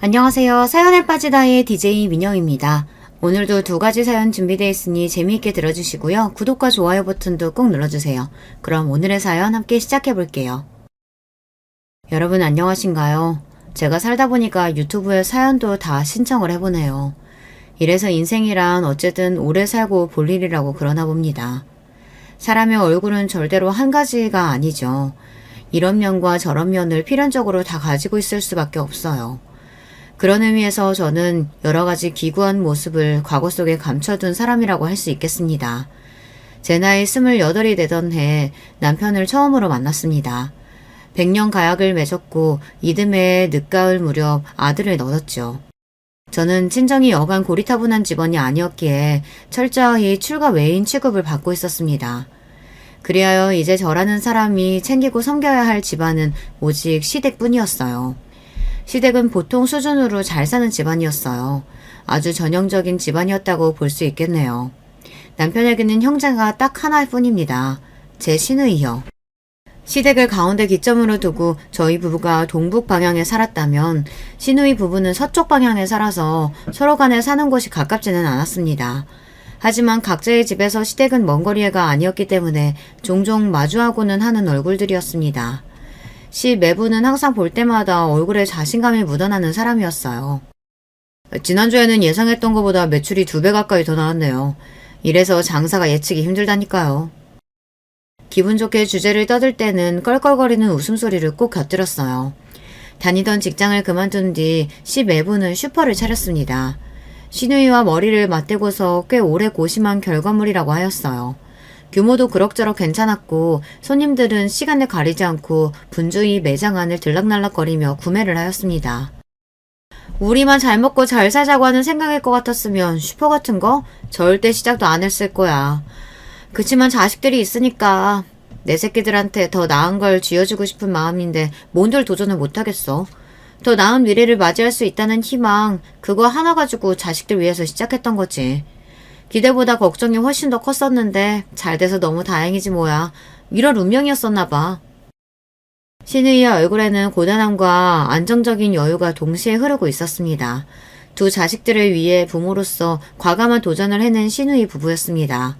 안녕하세요. 사연에 빠지다의 DJ 민영입니다. 오늘도 두 가지 사연 준비되어 있으니 재미있게 들어주시고요. 구독과 좋아요 버튼도 꼭 눌러주세요. 그럼 오늘의 사연 함께 시작해 볼게요. 여러분 안녕하신가요? 제가 살다 보니까 유튜브에 사연도 다 신청을 해보네요. 이래서 인생이란 어쨌든 오래 살고 볼 일이라고 그러나 봅니다. 사람의 얼굴은 절대로 한 가지가 아니죠. 이런 면과 저런 면을 필연적으로 다 가지고 있을 수밖에 없어요. 그런 의미에서 저는 여러 가지 기구한 모습을 과거 속에 감춰둔 사람이라고 할 수 있겠습니다. 제 나이 28이 되던 해 남편을 처음으로 만났습니다. 100년 가약을 맺었고 이듬해 늦가을 무렵 아들을 얻었죠. 저는 친정이 여간 고리타분한 집안이 아니었기에 철저히 출가 외인 취급을 받고 있었습니다. 그리하여 이제 저라는 사람이 챙기고 섬겨야 할 집안은 오직 시댁뿐이었어요. 시댁은 보통 수준으로 잘 사는 집안이었어요. 아주 전형적인 집안이었다고 볼 수 있겠네요. 남편에게는 형제가 딱 하나일 뿐입니다. 제 시누이요. 시댁을 가운데 기점으로 두고 저희 부부가 동북 방향에 살았다면 시누이 부부는 서쪽 방향에 살아서 서로 간에 사는 곳이 가깝지는 않았습니다. 하지만 각자의 집에서 시댁은 먼 거리가 아니었기 때문에 종종 마주하고는 하는 얼굴들이었습니다. 시 매부는 항상 볼 때마다 얼굴에 자신감이 묻어나는 사람이었어요. 지난주에는 예상했던 것보다 매출이 2배 가까이 더 나왔네요. 이래서 장사가 예측이 힘들다니까요. 기분 좋게 주제를 떠들 때는 껄껄거리는 웃음소리를 꼭 곁들였어요. 다니던 직장을 그만둔 뒤 시 매부는 슈퍼를 차렸습니다. 시누이와 머리를 맞대고서 꽤 오래 고심한 결과물이라고 하였어요. 규모도 그럭저럭 괜찮았고 손님들은 시간을 가리지 않고 분주히 매장 안을 들락날락거리며 구매를 하였습니다. 우리만 잘 먹고 잘 살자고 하는 생각일 것 같았으면 슈퍼 같은 거 절대 시작도 안 했을 거야. 그치만 자식들이 있으니까 내 새끼들한테 더 나은 걸 쥐어주고 싶은 마음인데 뭔들 도전을 못하겠어. 더 나은 미래를 맞이할 수 있다는 희망, 그거 하나 가지고 자식들 위해서 시작했던 거지. 기대보다 걱정이 훨씬 더 컸었는데 잘 돼서 너무 다행이지 뭐야. 이런 운명이었었나 봐. 시누이의 얼굴에는 고단함과 안정적인 여유가 동시에 흐르고 있었습니다. 두 자식들을 위해 부모로서 과감한 도전을 해낸 시누이 부부였습니다.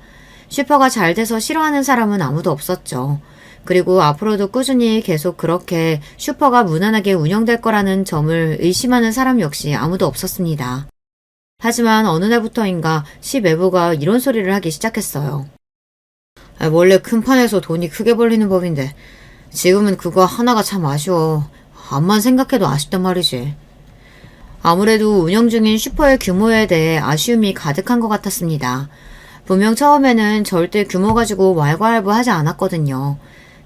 슈퍼가 잘 돼서 싫어하는 사람은 아무도 없었죠. 그리고 앞으로도 꾸준히 계속 그렇게 슈퍼가 무난하게 운영될 거라는 점을 의심하는 사람 역시 아무도 없었습니다. 하지만 어느 날부터인가 시 매부가 이런 소리를 하기 시작했어요. 원래 큰 판에서 돈이 크게 벌리는 법인데 지금은 그거 하나가 참 아쉬워. 암만 생각해도 아쉽단 말이지. 아무래도 운영 중인 슈퍼의 규모에 대해 아쉬움이 가득한 것 같았습니다. 분명 처음에는 절대 규모 가지고 왈가왈부하지 않았거든요.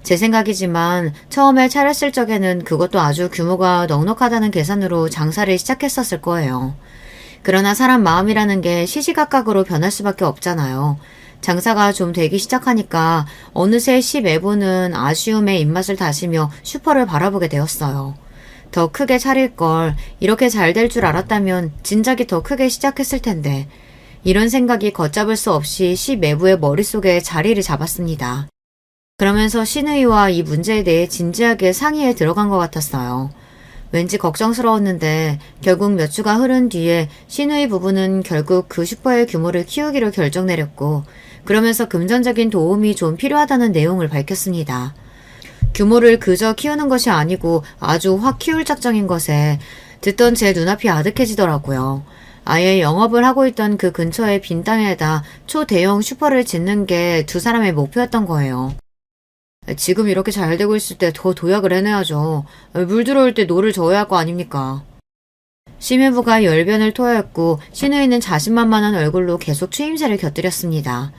제 생각이지만 처음에 차렸을 적에는 그것도 아주 규모가 넉넉하다는 계산으로 장사를 시작했었을 거예요. 그러나 사람 마음이라는 게 시시각각으로 변할 수밖에 없잖아요. 장사가 좀 되기 시작하니까 어느새 시 매부는 아쉬움에 입맛을 다시며 슈퍼를 바라보게 되었어요. 더 크게 차릴 걸, 이렇게 잘 될 줄 알았다면 진작에 더 크게 시작했을 텐데. 이런 생각이 걷잡을 수 없이 시 매부의 머릿속에 자리를 잡았습니다. 그러면서 시누이와 이 문제에 대해 진지하게 상의에 들어간 것 같았어요. 왠지 걱정스러웠는데 결국 몇 주가 흐른 뒤에 시누이 부부는 결국 그 슈퍼의 규모를 키우기로 결정 내렸고 그러면서 금전적인 도움이 좀 필요하다는 내용을 밝혔습니다. 규모를 그저 키우는 것이 아니고 아주 확 키울 작정인 것에 듣던 제 눈앞이 아득해지더라고요. 아예 영업을 하고 있던 그 근처의 빈 땅에다 초대형 슈퍼를 짓는 게 두 사람의 목표였던 거예요. 지금 이렇게 잘 되고 있을 때 더 도약을 해내야죠. 물 들어올 때 노를 저어야 할 거 아닙니까? 시매부가 열변을 토하였고 시누이는 자신만만한 얼굴로 계속 추임새를 곁들였습니다.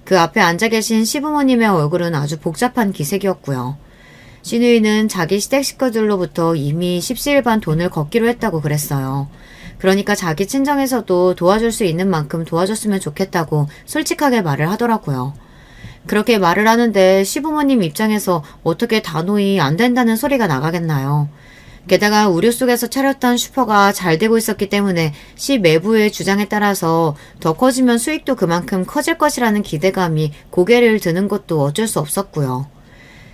그 앞에 앉아 계신 시부모님의 얼굴은 아주 복잡한 기색이었고요. 시누이는 자기 시댁 식구들로부터 이미 십시일반 돈을 걷기로 했다고 그랬어요. 그러니까 자기 친정에서도 도와줄 수 있는 만큼 도와줬으면 좋겠다고 솔직하게 말을 하더라고요. 그렇게 말을 하는데 시부모님 입장에서 어떻게 단호히 안 된다는 소리가 나가겠나요? 게다가 우려 속에서 차렸던 슈퍼가 잘 되고 있었기 때문에 시 매부의 주장에 따라서 더 커지면 수익도 그만큼 커질 것이라는 기대감이 고개를 드는 것도 어쩔 수 없었고요.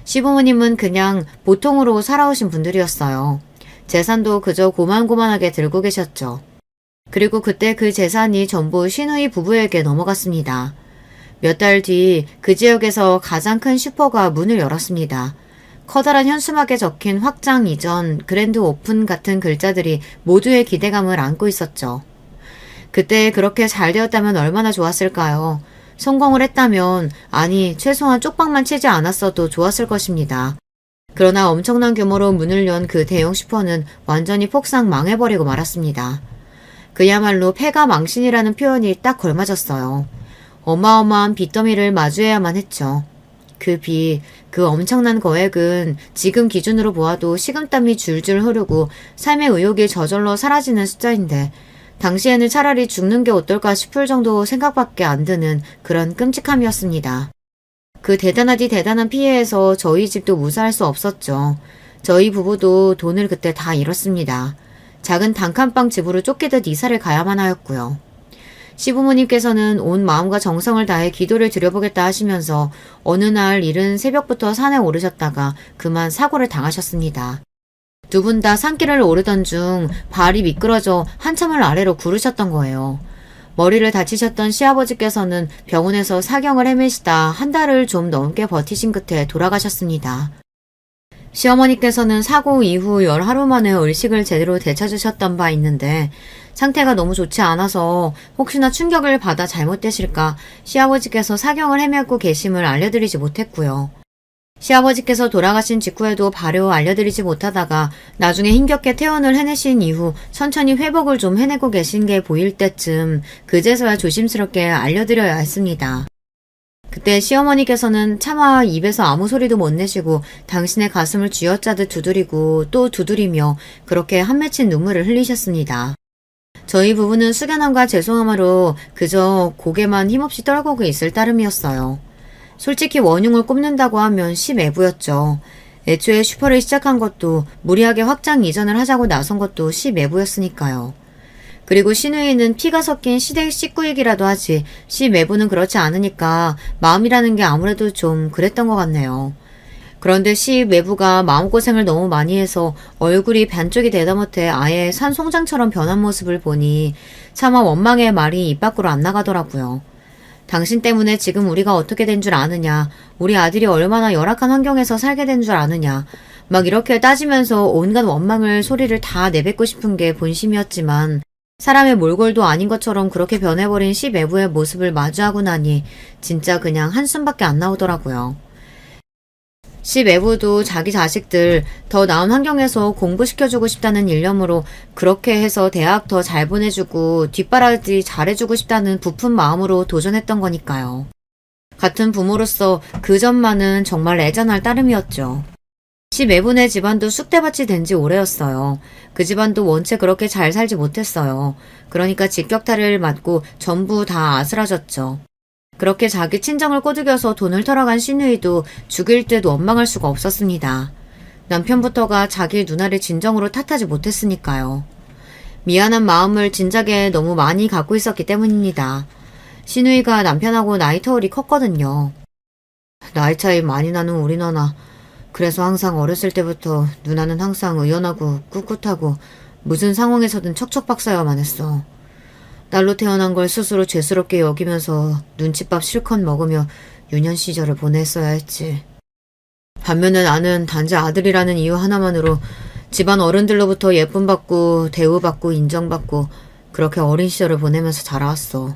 시부모님은 그냥 보통으로 살아오신 분들이었어요. 재산도 그저 고만고만하게 들고 계셨죠. 그리고 그때 그 재산이 전부 신우이 부부에게 넘어갔습니다. 몇 달 뒤 그 지역에서 가장 큰 슈퍼가 문을 열었습니다. 커다란 현수막에 적힌 확장 이전, 그랜드 오픈 같은 글자들이 모두의 기대감을 안고 있었죠. 그때 그렇게 잘 되었다면 얼마나 좋았을까요? 성공을 했다면, 아니, 최소한 쪽방만 치지 않았어도 좋았을 것입니다. 그러나 엄청난 규모로 문을 연 그 대형 슈퍼는 완전히 폭삭 망해버리고 말았습니다. 그야말로 패가 망신이라는 표현이 딱 걸맞았어요. 어마어마한 빚더미를 마주해야만 했죠. 그 빚, 그 엄청난 거액은 지금 기준으로 보아도 식은땀이 줄줄 흐르고 삶의 의욕이 저절로 사라지는 숫자인데 당시에는 차라리 죽는 게 어떨까 싶을 정도 생각밖에 안 드는 그런 끔찍함이었습니다. 그 대단하디 대단한 피해에서 저희 집도 무사할 수 없었죠. 저희 부부도 돈을 그때 다 잃었습니다. 작은 단칸방 집으로 쫓기듯 이사를 가야만 하였고요. 시부모님께서는 온 마음과 정성을 다해 기도를 드려보겠다 하시면서 어느 날 이른 새벽부터 산에 오르셨다가 그만 사고를 당하셨습니다. 두 분 다 산길을 오르던 중 발이 미끄러져 한참을 아래로 구르셨던 거예요. 머리를 다치셨던 시아버지께서는 병원에서 사경을 헤매시다 한 달을 좀 넘게 버티신 끝에 돌아가셨습니다. 시어머니께서는 사고 이후 열 하루 만에 의식을 제대로 되찾으셨던 바 있는데 상태가 너무 좋지 않아서 혹시나 충격을 받아 잘못되실까 시아버지께서 사경을 헤매고 계심을 알려드리지 못했고요. 시아버지께서 돌아가신 직후에도 바로 알려드리지 못하다가 나중에 힘겹게 퇴원을 해내신 이후 천천히 회복을 좀 해내고 계신 게 보일 때쯤 그제서야 조심스럽게 알려드려야 했습니다. 그때 시어머니께서는 차마 입에서 아무 소리도 못 내시고 당신의 가슴을 쥐어짜듯 두드리고 또 두드리며 그렇게 한 맺힌 눈물을 흘리셨습니다. 저희 부부는 숙연함과 죄송함으로 그저 고개만 힘없이 떨구고 있을 따름이었어요. 솔직히 원흉을 꼽는다고 하면 시매부였죠. 애초에 슈퍼를 시작한 것도 무리하게 확장 이전을 하자고 나선 것도 시매부였으니까요. 그리고 시누이는 피가 섞인 시댁 식구이기라도 하지 시매부는 그렇지 않으니까 마음이라는 게 아무래도 좀 그랬던 것 같네요. 그런데 시매부가 마음고생을 너무 많이 해서 얼굴이 반쪽이 되다 못해 아예 산송장처럼 변한 모습을 보니 차마 원망의 말이 입 밖으로 안 나가더라고요. 당신 때문에 지금 우리가 어떻게 된 줄 아느냐, 우리 아들이 얼마나 열악한 환경에서 살게 된 줄 아느냐, 막 이렇게 따지면서 온갖 원망을 소리를 다 내뱉고 싶은 게 본심이었지만 사람의 몰골도 아닌 것처럼 그렇게 변해버린 시매부의 모습을 마주하고 나니 진짜 그냥 한숨밖에 안 나오더라고요. 시매부도 자기 자식들 더 나은 환경에서 공부시켜주고 싶다는 일념으로 그렇게 해서 대학 더 잘 보내주고 뒷바라지 잘해주고 싶다는 부푼 마음으로 도전했던 거니까요. 같은 부모로서 그 점만은 정말 애잔할 따름이었죠. 시매부네 집안도 쑥대밭이 된 지 오래였어요. 그 집안도 원체 그렇게 잘 살지 못했어요. 그러니까 직격탄을 맞고 전부 다 아스라졌죠. 그렇게 자기 친정을 꼬드겨서 돈을 털어간 시누이도 죽일 듯 원망할 수가 없었습니다. 남편부터가 자기 누나를 진정으로 탓하지 못했으니까요. 미안한 마음을 진작에 너무 많이 갖고 있었기 때문입니다. 시누이가 남편하고 나이 터울이 컸거든요. 나이 차이 많이 나는 우리 누나. 그래서 항상 어렸을 때부터 누나는 항상 의연하고 꿋꿋하고 무슨 상황에서든 척척박사야만 했어. 딸로 태어난 걸 스스로 죄스럽게 여기면서 눈칫밥 실컷 먹으며 유년 시절을 보냈어야 했지. 반면에 나는 단지 아들이라는 이유 하나만으로 집안 어른들로부터 예쁨받고 대우받고 인정받고 그렇게 어린 시절을 보내면서 자라왔어.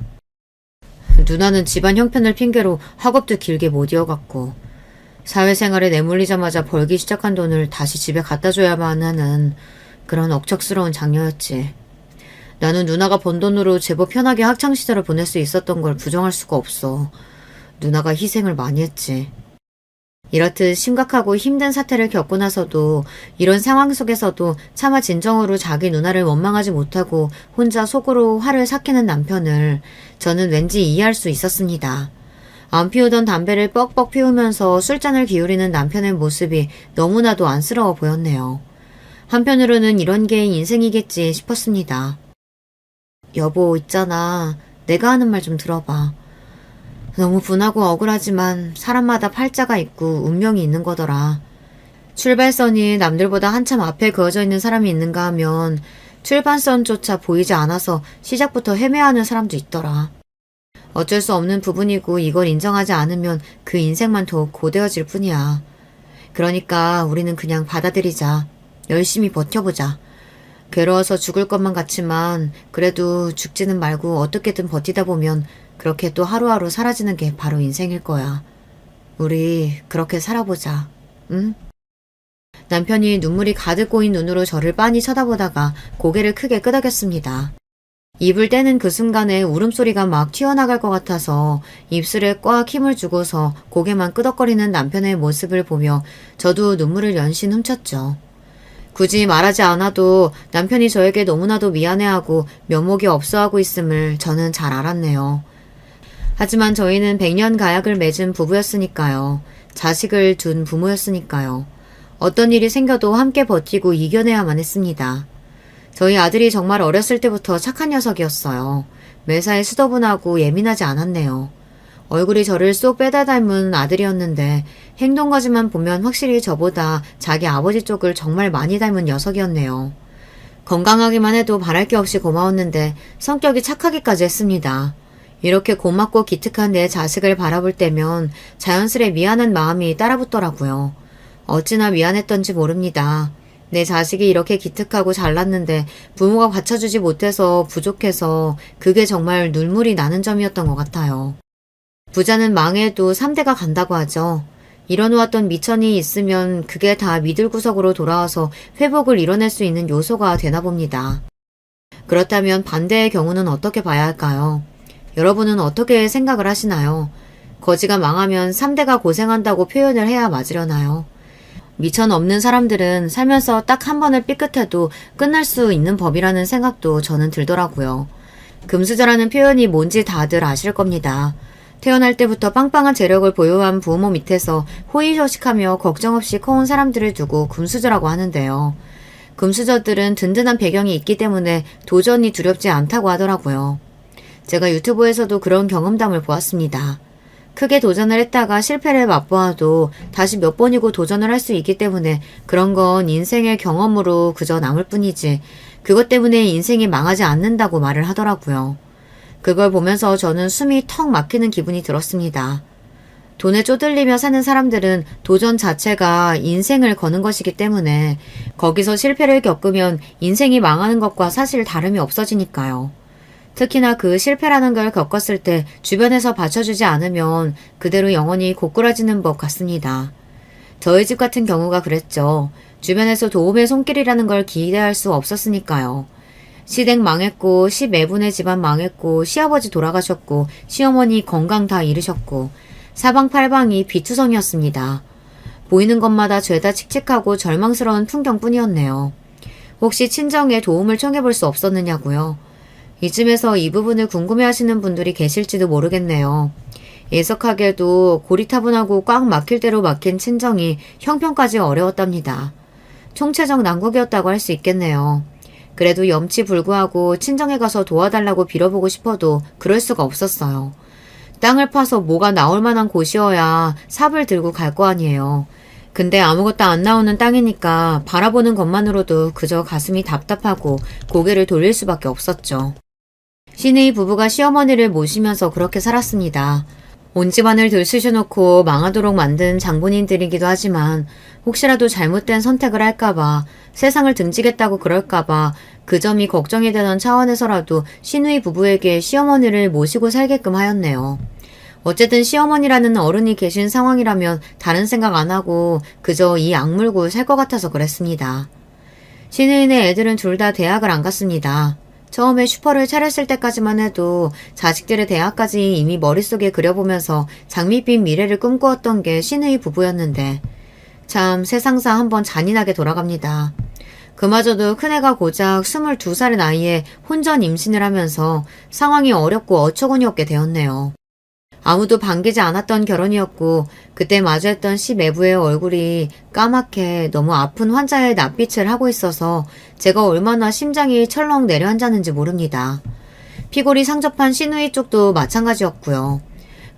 누나는 집안 형편을 핑계로 학업도 길게 못 이어갔고 사회생활에 내몰리자마자 벌기 시작한 돈을 다시 집에 갖다 줘야만 하는 그런 억척스러운 장녀였지. 나는 누나가 번 돈으로 제법 편하게 학창시절을 보낼 수 있었던 걸 부정할 수가 없어. 누나가 희생을 많이 했지. 이렇듯 심각하고 힘든 사태를 겪고 나서도 이런 상황 속에서도 차마 진정으로 자기 누나를 원망하지 못하고 혼자 속으로 화를 삭히는 남편을 저는 왠지 이해할 수 있었습니다. 안 피우던 담배를 뻑뻑 피우면서 술잔을 기울이는 남편의 모습이 너무나도 안쓰러워 보였네요. 한편으로는 이런 게 인생이겠지 싶었습니다. 여보, 있잖아. 내가 하는 말 좀 들어봐. 너무 분하고 억울하지만 사람마다 팔자가 있고 운명이 있는 거더라. 출발선이 남들보다 한참 앞에 그어져 있는 사람이 있는가 하면 출발선조차 보이지 않아서 시작부터 헤매하는 사람도 있더라. 어쩔 수 없는 부분이고 이걸 인정하지 않으면 그 인생만 더 고되어질 뿐이야. 그러니까 우리는 그냥 받아들이자. 열심히 버텨보자. 괴로워서 죽을 것만 같지만 그래도 죽지는 말고 어떻게든 버티다 보면 그렇게 또 하루하루 사라지는 게 바로 인생일 거야. 우리 그렇게 살아보자. 응? 남편이 눈물이 가득 고인 눈으로 저를 빤히 쳐다보다가 고개를 크게 끄덕였습니다. 입을 떼는 그 순간에 울음소리가 막 튀어나갈 것 같아서 입술에 꽉 힘을 주고서 고개만 끄덕거리는 남편의 모습을 보며 저도 눈물을 연신 훔쳤죠. 굳이 말하지 않아도 남편이 저에게 너무나도 미안해하고 면목이 없어하고 있음을 저는 잘 알았네요. 하지만 저희는 100년 가약을 맺은 부부였으니까요. 자식을 둔 부모였으니까요. 어떤 일이 생겨도 함께 버티고 이겨내야만 했습니다. 저희 아들이 정말 어렸을 때부터 착한 녀석이었어요. 매사에 수더분하고 예민하지 않았네요. 얼굴이 저를 쏙 빼다 닮은 아들이었는데 행동까지만 보면 확실히 저보다 자기 아버지 쪽을 정말 많이 닮은 녀석이었네요. 건강하기만 해도 바랄 게 없이 고마웠는데 성격이 착하기까지 했습니다. 이렇게 고맙고 기특한 내 자식을 바라볼 때면 자연스레 미안한 마음이 따라붙더라고요. 어찌나 미안했던지 모릅니다. 내 자식이 이렇게 기특하고 잘났는데 부모가 받쳐주지 못해서 부족해서 그게 정말 눈물이 나는 점이었던 것 같아요. 부자는 망해도 3대가 간다고 하죠. 이뤄놓았던 미천이 있으면 그게 다 미들구석으로 돌아와서 회복을 이뤄낼 수 있는 요소가 되나 봅니다. 그렇다면 반대의 경우는 어떻게 봐야 할까요? 여러분은 어떻게 생각을 하시나요? 거지가 망하면 3대가 고생한다고 표현을 해야 맞으려나요? 미천 없는 사람들은 살면서 딱 한 번을 삐끗해도 끝날 수 있는 법이라는 생각도 저는 들더라고요. 금수저라는 표현이 뭔지 다들 아실 겁니다. 태어날 때부터 빵빵한 재력을 보유한 부모 밑에서 호의호식하며 걱정 없이 커온 사람들을 두고 금수저라고 하는데요. 금수저들은 든든한 배경이 있기 때문에 도전이 두렵지 않다고 하더라고요. 제가 유튜브에서도 그런 경험담을 보았습니다. 크게 도전을 했다가 실패를 맛보아도 다시 몇 번이고 도전을 할 수 있기 때문에 그런 건 인생의 경험으로 그저 남을 뿐이지 그것 때문에 인생이 망하지 않는다고 말을 하더라고요. 그걸 보면서 저는 숨이 턱 막히는 기분이 들었습니다. 돈에 쪼들리며 사는 사람들은 도전 자체가 인생을 거는 것이기 때문에 거기서 실패를 겪으면 인생이 망하는 것과 사실 다름이 없어지니까요. 특히나 그 실패라는 걸 겪었을 때 주변에서 받쳐주지 않으면 그대로 영원히 고꾸라지는 법 같습니다. 저희 집 같은 경우가 그랬죠. 주변에서 도움의 손길이라는 걸 기대할 수 없었으니까요. 시댁 망했고 시매분의 집안 망했고 시아버지 돌아가셨고 시어머니 건강 다 잃으셨고 사방팔방이 비투성이었습니다. 보이는 것마다 죄다 칙칙하고 절망스러운 풍경뿐이었네요. 혹시 친정에 도움을 청해볼 수 없었느냐고요? 이쯤에서 이 부분을 궁금해하시는 분들이 계실지도 모르겠네요. 예석하게도 고리타분하고 꽉 막힐 대로 막힌 친정이 형편까지 어려웠답니다. 총체적 난국이었다고 할 수 있겠네요. 그래도 염치불구하고 친정에 가서 도와달라고 빌어보고 싶어도 그럴 수가 없었어요. 땅을 파서 뭐가 나올 만한 곳이어야 삽을 들고 갈 거 아니에요. 근데 아무것도 안 나오는 땅이니까 바라보는 것만으로도 그저 가슴이 답답하고 고개를 돌릴 수밖에 없었죠. 시누이 부부가 시어머니를 모시면서 그렇게 살았습니다. 온 집안을 들쑤셔놓고 망하도록 만든 장본인들이기도 하지만 혹시라도 잘못된 선택을 할까봐 세상을 등지겠다고 그럴까봐 그 점이 걱정이 되던 차원에서라도 시누이 부부에게 시어머니를 모시고 살게끔 하였네요. 어쨌든 시어머니라는 어른이 계신 상황이라면 다른 생각 안 하고 그저 이 악물고 살 것 같아서 그랬습니다. 시누이네 애들은 둘 다 대학을 안 갔습니다. 처음에 슈퍼를 차렸을 때까지만 해도 자식들의 대학까지 이미 머릿속에 그려보면서 장밋빛 미래를 꿈꾸었던 게 시누이 부부였는데 참 세상사 한번 잔인하게 돌아갑니다. 그마저도 큰애가 고작 22살의 나이에 혼전 임신을 하면서 상황이 어렵고 어처구니 없게 되었네요. 아무도 반기지 않았던 결혼이었고 그때 마주했던 시매부의 얼굴이 까맣게 너무 아픈 환자의 낯빛을 하고 있어서 제가 얼마나 심장이 철렁 내려앉았는지 모릅니다. 피골이 상접한 시누이 쪽도 마찬가지였고요.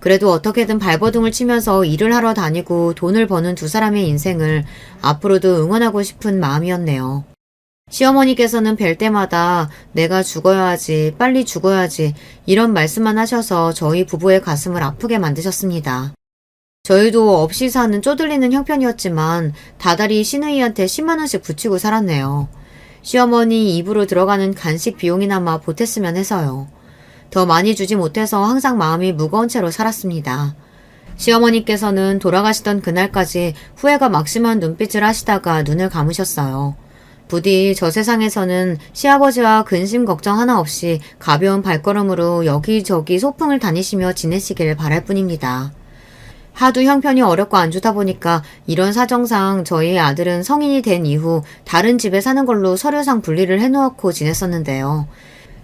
그래도 어떻게든 발버둥을 치면서 일을 하러 다니고 돈을 버는 두 사람의 인생을 앞으로도 응원하고 싶은 마음이었네요. 시어머니께서는 뵐 때마다 내가 죽어야지, 빨리 죽어야지 이런 말씀만 하셔서 저희 부부의 가슴을 아프게 만드셨습니다. 저희도 없이 사는 쪼들리는 형편이었지만 다달이 시누이한테 10만 원씩 붙이고 살았네요. 시어머니 입으로 들어가는 간식 비용이나마 보탰으면 해서요. 더 많이 주지 못해서 항상 마음이 무거운 채로 살았습니다. 시어머니께서는 돌아가시던 그날까지 후회가 막심한 눈빛을 하시다가 눈을 감으셨어요. 부디 저 세상에서는 시아버지와 근심 걱정 하나 없이 가벼운 발걸음으로 여기저기 소풍을 다니시며 지내시길 바랄 뿐입니다. 하도 형편이 어렵고 안 좋다 보니까 이런 사정상 저희 아들은 성인이 된 이후 다른 집에 사는 걸로 서류상 분리를 해놓고 지냈었는데요.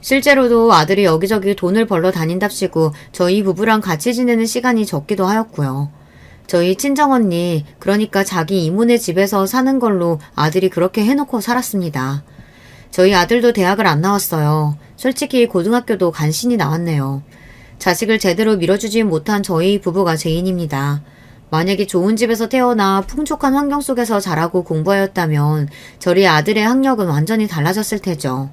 실제로도 아들이 여기저기 돈을 벌러 다닌답시고 저희 부부랑 같이 지내는 시간이 적기도 하였고요. 저희 친정언니, 그러니까 자기 이모네 집에서 사는 걸로 아들이 그렇게 해놓고 살았습니다. 저희 아들도 대학을 안 나왔어요. 솔직히 고등학교도 간신히 나왔네요. 자식을 제대로 밀어주지 못한 저희 부부가 죄인입니다. 만약에 좋은 집에서 태어나 풍족한 환경 속에서 자라고 공부하였다면 저희 아들의 학력은 완전히 달라졌을 테죠.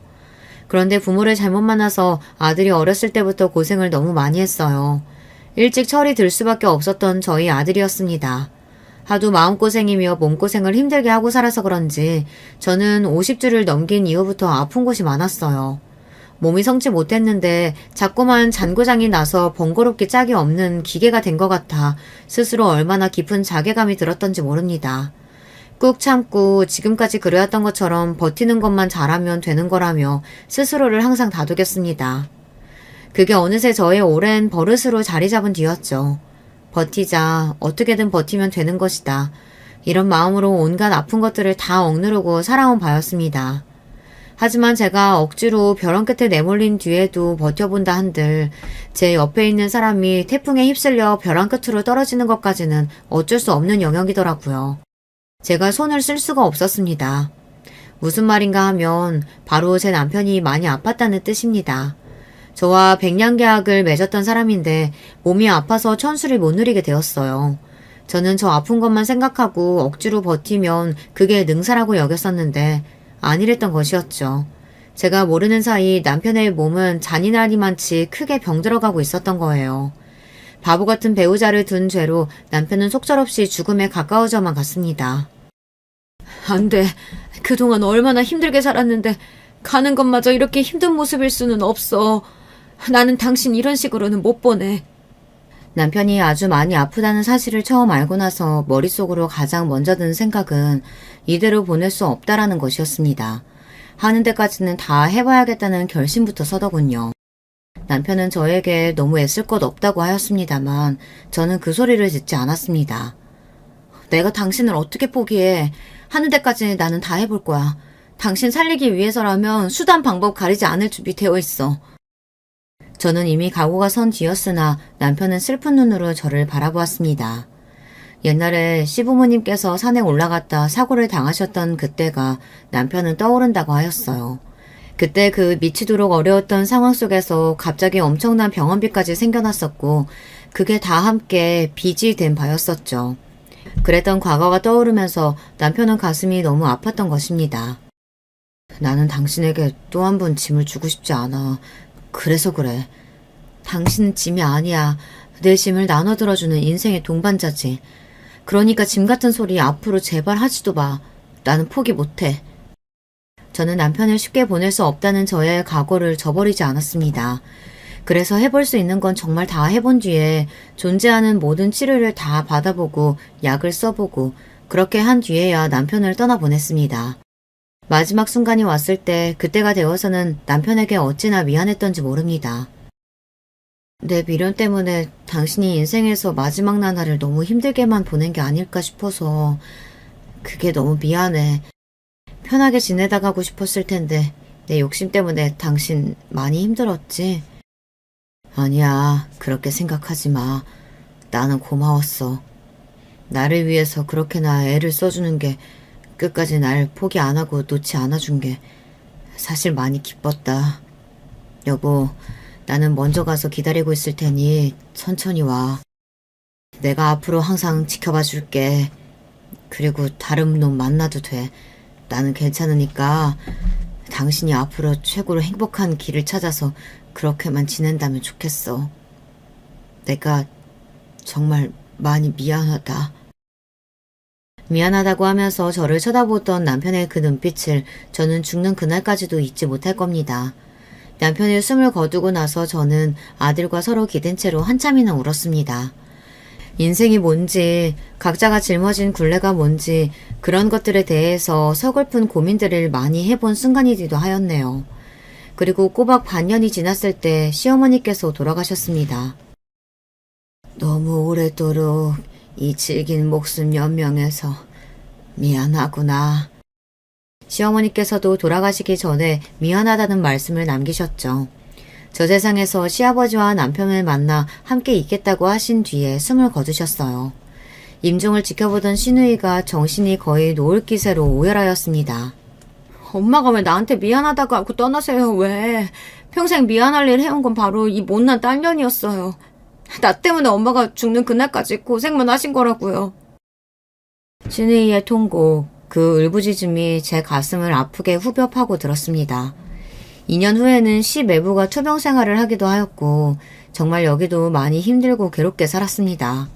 그런데 부모를 잘못 만나서 아들이 어렸을 때부터 고생을 너무 많이 했어요. 일찍 철이 들 수밖에 없었던 저희 아들이었습니다. 하도 마음고생이며 몸고생을 힘들게 하고 살아서 그런지 저는 50주를 넘긴 이후부터 아픈 곳이 많았어요. 몸이 성치 못했는데 자꾸만 잔고장이 나서 번거롭기 짝이 없는 기계가 된 것 같아 스스로 얼마나 깊은 자괴감이 들었던지 모릅니다. 꾹 참고 지금까지 그래왔던 것처럼 버티는 것만 잘하면 되는 거라며 스스로를 항상 다독였습니다. 그게 어느새 저의 오랜 버릇으로 자리 잡은 뒤였죠. 버티자, 어떻게든 버티면 되는 것이다. 이런 마음으로 온갖 아픈 것들을 다 억누르고 살아온 바였습니다. 하지만 제가 억지로 벼랑 끝에 내몰린 뒤에도 버텨본다 한들 제 옆에 있는 사람이 태풍에 휩쓸려 벼랑 끝으로 떨어지는 것까지는 어쩔 수 없는 영역이더라고요. 제가 손을 쓸 수가 없었습니다. 무슨 말인가 하면 바로 제 남편이 많이 아팠다는 뜻입니다. 저와 백년계약을 맺었던 사람인데 몸이 아파서 천수를 못 누리게 되었어요. 저는 저 아픈 것만 생각하고 억지로 버티면 그게 능사라고 여겼었는데 아니랬던 것이었죠. 제가 모르는 사이 남편의 몸은 잔인하리만치 크게 병들어가고 있었던 거예요. 바보 같은 배우자를 둔 죄로 남편은 속절없이 죽음에 가까워져만 갔습니다. 안 돼. 그동안 얼마나 힘들게 살았는데 가는 것마저 이렇게 힘든 모습일 수는 없어. 나는 당신 이런 식으로는 못 보내. 남편이 아주 많이 아프다는 사실을 처음 알고 나서 머릿속으로 가장 먼저 든 생각은 이대로 보낼 수 없다라는 것이었습니다. 하는 데까지는 다 해봐야겠다는 결심부터 서더군요. 남편은 저에게 너무 애쓸 것 없다고 하였습니다만 저는 그 소리를 듣지 않았습니다. 내가 당신을 어떻게 포기해. 하는 데까지 나는 다 해볼 거야. 당신 살리기 위해서라면 수단 방법 가리지 않을 준비 되어 있어. 저는 이미 각오가 선 뒤였으나 남편은 슬픈 눈으로 저를 바라보았습니다. 옛날에 시부모님께서 산에 올라갔다 사고를 당하셨던 그때가 남편은 떠오른다고 하였어요. 그때 그 미치도록 어려웠던 상황 속에서 갑자기 엄청난 병원비까지 생겨났었고 그게 다 함께 빚이 된 바였었죠. 그랬던 과거가 떠오르면서 남편은 가슴이 너무 아팠던 것입니다. 나는 당신에게 또 한 번 짐을 주고 싶지 않아. 그래서 그래. 당신은 짐이 아니야. 내 짐을 나눠 들어주는 인생의 동반자지. 그러니까 짐 같은 소리 앞으로 제발 하지도 마. 나는 포기 못해. 저는 남편을 쉽게 보낼 수 없다는 저의 각오를 저버리지 않았습니다. 그래서 해볼 수 있는 건 정말 다 해본 뒤에 존재하는 모든 치료를 다 받아보고 약을 써보고 그렇게 한 뒤에야 남편을 떠나보냈습니다. 마지막 순간이 왔을 때 그때가 되어서는 남편에게 어찌나 미안했던지 모릅니다. 내 미련 때문에 당신이 인생에서 마지막 나날을 너무 힘들게만 보낸 게 아닐까 싶어서 그게 너무 미안해. 편하게 지내다 가고 싶었을 텐데 내 욕심 때문에 당신 많이 힘들었지? 아니야, 그렇게 생각하지 마. 나는 고마웠어. 나를 위해서 그렇게나 애를 써주는 게 끝까지 날 포기 안 하고 놓지 않아준 게 사실 많이 기뻤다. 여보, 나는 먼저 가서 기다리고 있을 테니 천천히 와. 내가 앞으로 항상 지켜봐 줄게. 그리고 다른 놈 만나도 돼. 나는 괜찮으니까 당신이 앞으로 최고로 행복한 길을 찾아서 그렇게만 지낸다면 좋겠어. 내가 정말 많이 미안하다. 미안하다고 하면서 저를 쳐다보던 남편의 그 눈빛을 저는 죽는 그날까지도 잊지 못할 겁니다. 남편이 숨을 거두고 나서 저는 아들과 서로 기댄 채로 한참이나 울었습니다. 인생이 뭔지, 각자가 짊어진 굴레가 뭔지 그런 것들에 대해서 서글픈 고민들을 많이 해본 순간이기도 하였네요. 그리고 꼬박 반년이 지났을 때 시어머니께서 돌아가셨습니다. 너무 오래도록 이 질긴 목숨 연명해서 미안하구나. 시어머니께서도 돌아가시기 전에 미안하다는 말씀을 남기셨죠. 저 세상에서 시아버지와 남편을 만나 함께 있겠다고 하신 뒤에 숨을 거두셨어요. 임종을 지켜보던 시누이가 정신이 거의 놓을 기세로 오열하였습니다. 엄마가 왜 나한테 미안하다고 하고 떠나세요, 왜? 평생 미안할 일 해온 건 바로 이 못난 딸년이었어요. 나 때문에 엄마가 죽는 그날까지 고생만 하신 거라고요. 시누이의 통곡, 그 울부짖음이 제 가슴을 아프게 후벼 파고 들었습니다. 2년 후에는 시 매부가 투병 생활을 하기도 하였고 정말 여기도 많이 힘들고 괴롭게 살았습니다.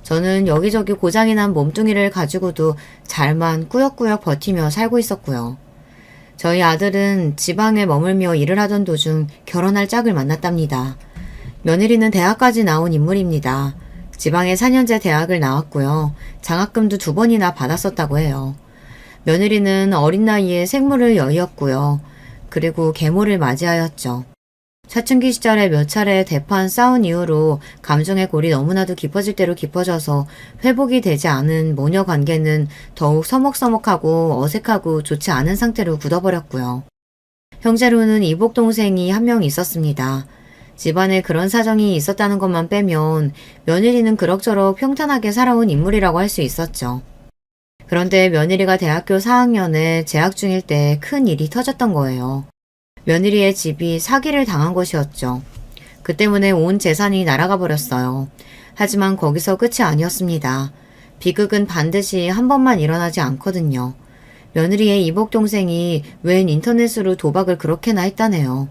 저는 여기저기 고장이 난 몸뚱이를 가지고도 잘만 꾸역꾸역 버티며 살고 있었고요. 저희 아들은 지방에 머물며 일을 하던 도중 결혼할 짝을 만났답니다. 며느리는 대학까지 나온 인물입니다. 지방에 4년제 대학을 나왔고요. 장학금도 2번이나 받았었다고 해요. 며느리는 어린 나이에 생물을 여의었고요. 그리고 계모를 맞이하였죠. 사춘기 시절에 몇 차례 대판 싸운 이후로 감정의 골이 너무나도 깊어질 대로 깊어져서 회복이 되지 않은 모녀 관계는 더욱 서먹서먹하고 어색하고 좋지 않은 상태로 굳어버렸고요. 형제로는 이복 동생이 한 명 있었습니다. 집안에 그런 사정이 있었다는 것만 빼면 며느리는 그럭저럭 평탄하게 살아온 인물이라고 할 수 있었죠. 그런데 며느리가 대학교 4학년에 재학 중일 때 큰 일이 터졌던 거예요. 며느리의 집이 사기를 당한 것이었죠. 그 때문에 온 재산이 날아가 버렸어요. 하지만 거기서 끝이 아니었습니다. 비극은 반드시 한 번만 일어나지 않거든요. 며느리의 이복 동생이 웬 인터넷으로 도박을 그렇게나 했다네요.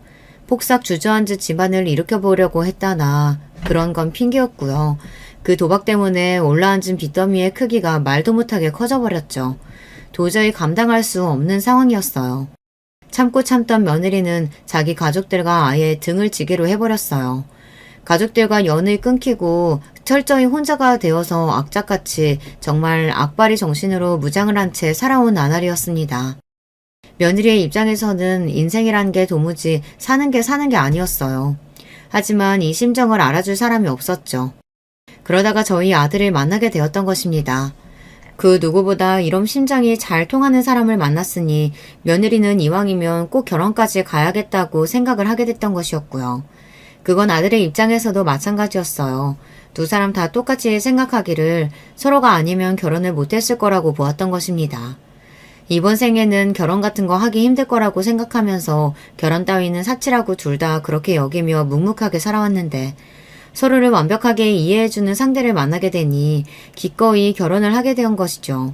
폭삭 주저앉은 집안을 일으켜보려고 했다나 그런 건 핑계였고요. 그 도박 때문에 올라앉은 빚더미의 크기가 말도 못하게 커져버렸죠. 도저히 감당할 수 없는 상황이었어요. 참고 참던 며느리는 자기 가족들과 아예 등을 지기로 해버렸어요. 가족들과 연을 끊기고 철저히 혼자가 되어서 악착같이 정말 악바리 정신으로 무장을 한 채 살아온 나날이었습니다. 며느리의 입장에서는 인생이란 게 도무지 사는 게 아니었어요. 하지만 이 심정을 알아줄 사람이 없었죠. 그러다가 저희 아들을 만나게 되었던 것입니다. 그 누구보다 이런 심장이 잘 통하는 사람을 만났으니 며느리는 이왕이면 꼭 결혼까지 가야겠다고 생각을 하게 됐던 것이었고요. 그건 아들의 입장에서도 마찬가지였어요. 두 사람 다 똑같이 생각하기를 서로가 아니면 결혼을 못했을 거라고 보았던 것입니다. 이번 생에는 결혼 같은 거 하기 힘들 거라고 생각하면서 결혼 따위는 사치라고 둘 다 그렇게 여기며 묵묵하게 살아왔는데 서로를 완벽하게 이해해주는 상대를 만나게 되니 기꺼이 결혼을 하게 된 것이죠.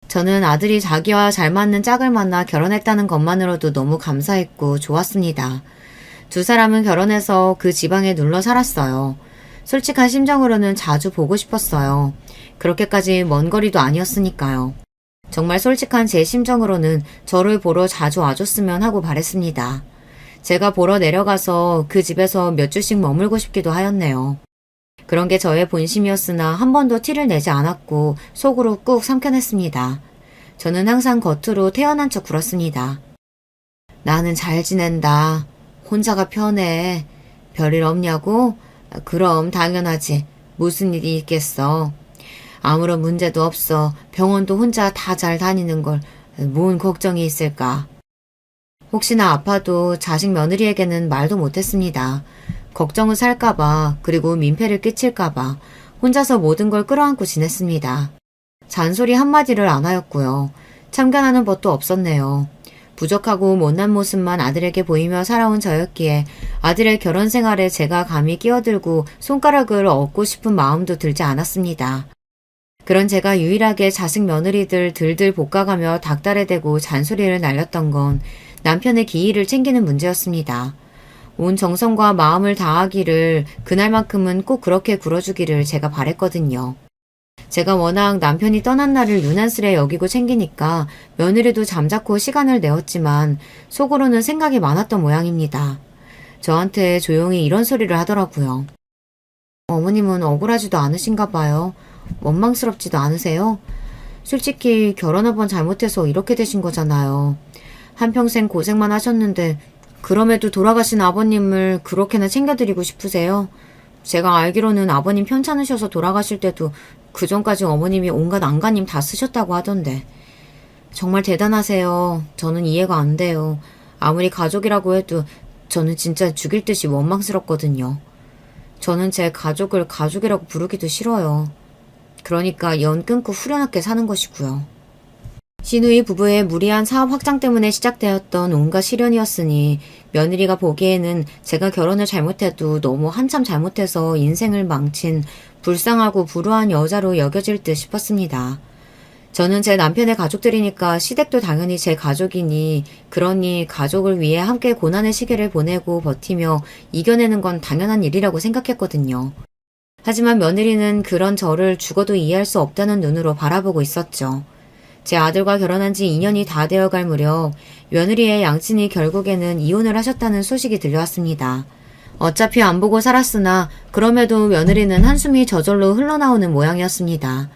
저는 아들이 자기와 잘 맞는 짝을 만나 결혼했다는 것만으로도 너무 감사했고 좋았습니다. 두 사람은 결혼해서 그 지방에 눌러 살았어요. 솔직한 심정으로는 자주 보고 싶었어요. 그렇게까지 먼 거리도 아니었으니까요. 정말 솔직한 제 심정으로는 저를 보러 자주 와줬으면 하고 바랬습니다. 제가 보러 내려가서 그 집에서 몇 주씩 머물고 싶기도 하였네요. 그런 게 저의 본심이었으나 한 번도 티를 내지 않았고 속으로 꾹 삼켜냈습니다. 저는 항상 겉으로 태어난 척 굴었습니다. 나는 잘 지낸다. 혼자가 편해. 별일 없냐고? 그럼 당연하지. 무슨 일이 있겠어. 아무런 문제도 없어. 병원도 혼자 다 잘 다니는 걸 뭔 걱정이 있을까. 혹시나 아파도 자식 며느리에게는 말도 못했습니다. 걱정을 살까봐 그리고 민폐를 끼칠까봐 혼자서 모든 걸 끌어안고 지냈습니다. 잔소리 한마디를 안 하였고요. 참견하는 법도 없었네요. 부족하고 못난 모습만 아들에게 보이며 살아온 저였기에 아들의 결혼 생활에 제가 감히 끼어들고 손가락을 얹고 싶은 마음도 들지 않았습니다. 그런 제가 유일하게 자식 며느리들 들들 볶아가며 닭달에 대고 잔소리를 날렸던 건 남편의 기일을 챙기는 문제였습니다. 온 정성과 마음을 다하기를 그날만큼은 꼭 그렇게 굴어주기를 제가 바랬거든요. 제가 워낙 남편이 떠난 날을 유난스레 여기고 챙기니까 며느리도 잠자코 시간을 내었지만 속으로는 생각이 많았던 모양입니다. 저한테 조용히 이런 소리를 하더라고요. 어머님은 억울하지도 않으신가 봐요. 원망스럽지도 않으세요? 솔직히 결혼 한 번 잘못해서 이렇게 되신 거잖아요. 한평생 고생만 하셨는데 그럼에도 돌아가신 아버님을 그렇게나 챙겨드리고 싶으세요? 제가 알기로는 아버님 편찮으셔서 돌아가실 때도 그전까지 어머님이 온갖 안간힘 다 쓰셨다고 하던데. 정말 대단하세요. 저는 이해가 안 돼요. 아무리 가족이라고 해도 저는 진짜 죽일 듯이 원망스럽거든요. 저는 제 가족을 가족이라고 부르기도 싫어요. 그러니까 연 끊고 후련하게 사는 것이고요. 시누이 부부의 무리한 사업 확장 때문에 시작되었던 온갖 시련이었으니 며느리가 보기에는 제가 결혼을 잘못해도 너무 한참 잘못해서 인생을 망친 불쌍하고 불우한 여자로 여겨질 듯 싶었습니다. 저는 제 남편의 가족들이니까 시댁도 당연히 제 가족이니 그러니 가족을 위해 함께 고난의 시기를 보내고 버티며 이겨내는 건 당연한 일이라고 생각했거든요. 하지만 며느리는 그런 저를 죽어도 이해할 수 없다는 눈으로 바라보고 있었죠. 제 아들과 결혼한 지 2년이 다 되어갈 무렵 며느리의 양친이 결국에는 이혼을 하셨다는 소식이 들려왔습니다. 어차피 안 보고 살았으나 그럼에도 며느리는 한숨이 저절로 흘러나오는 모양이었습니다.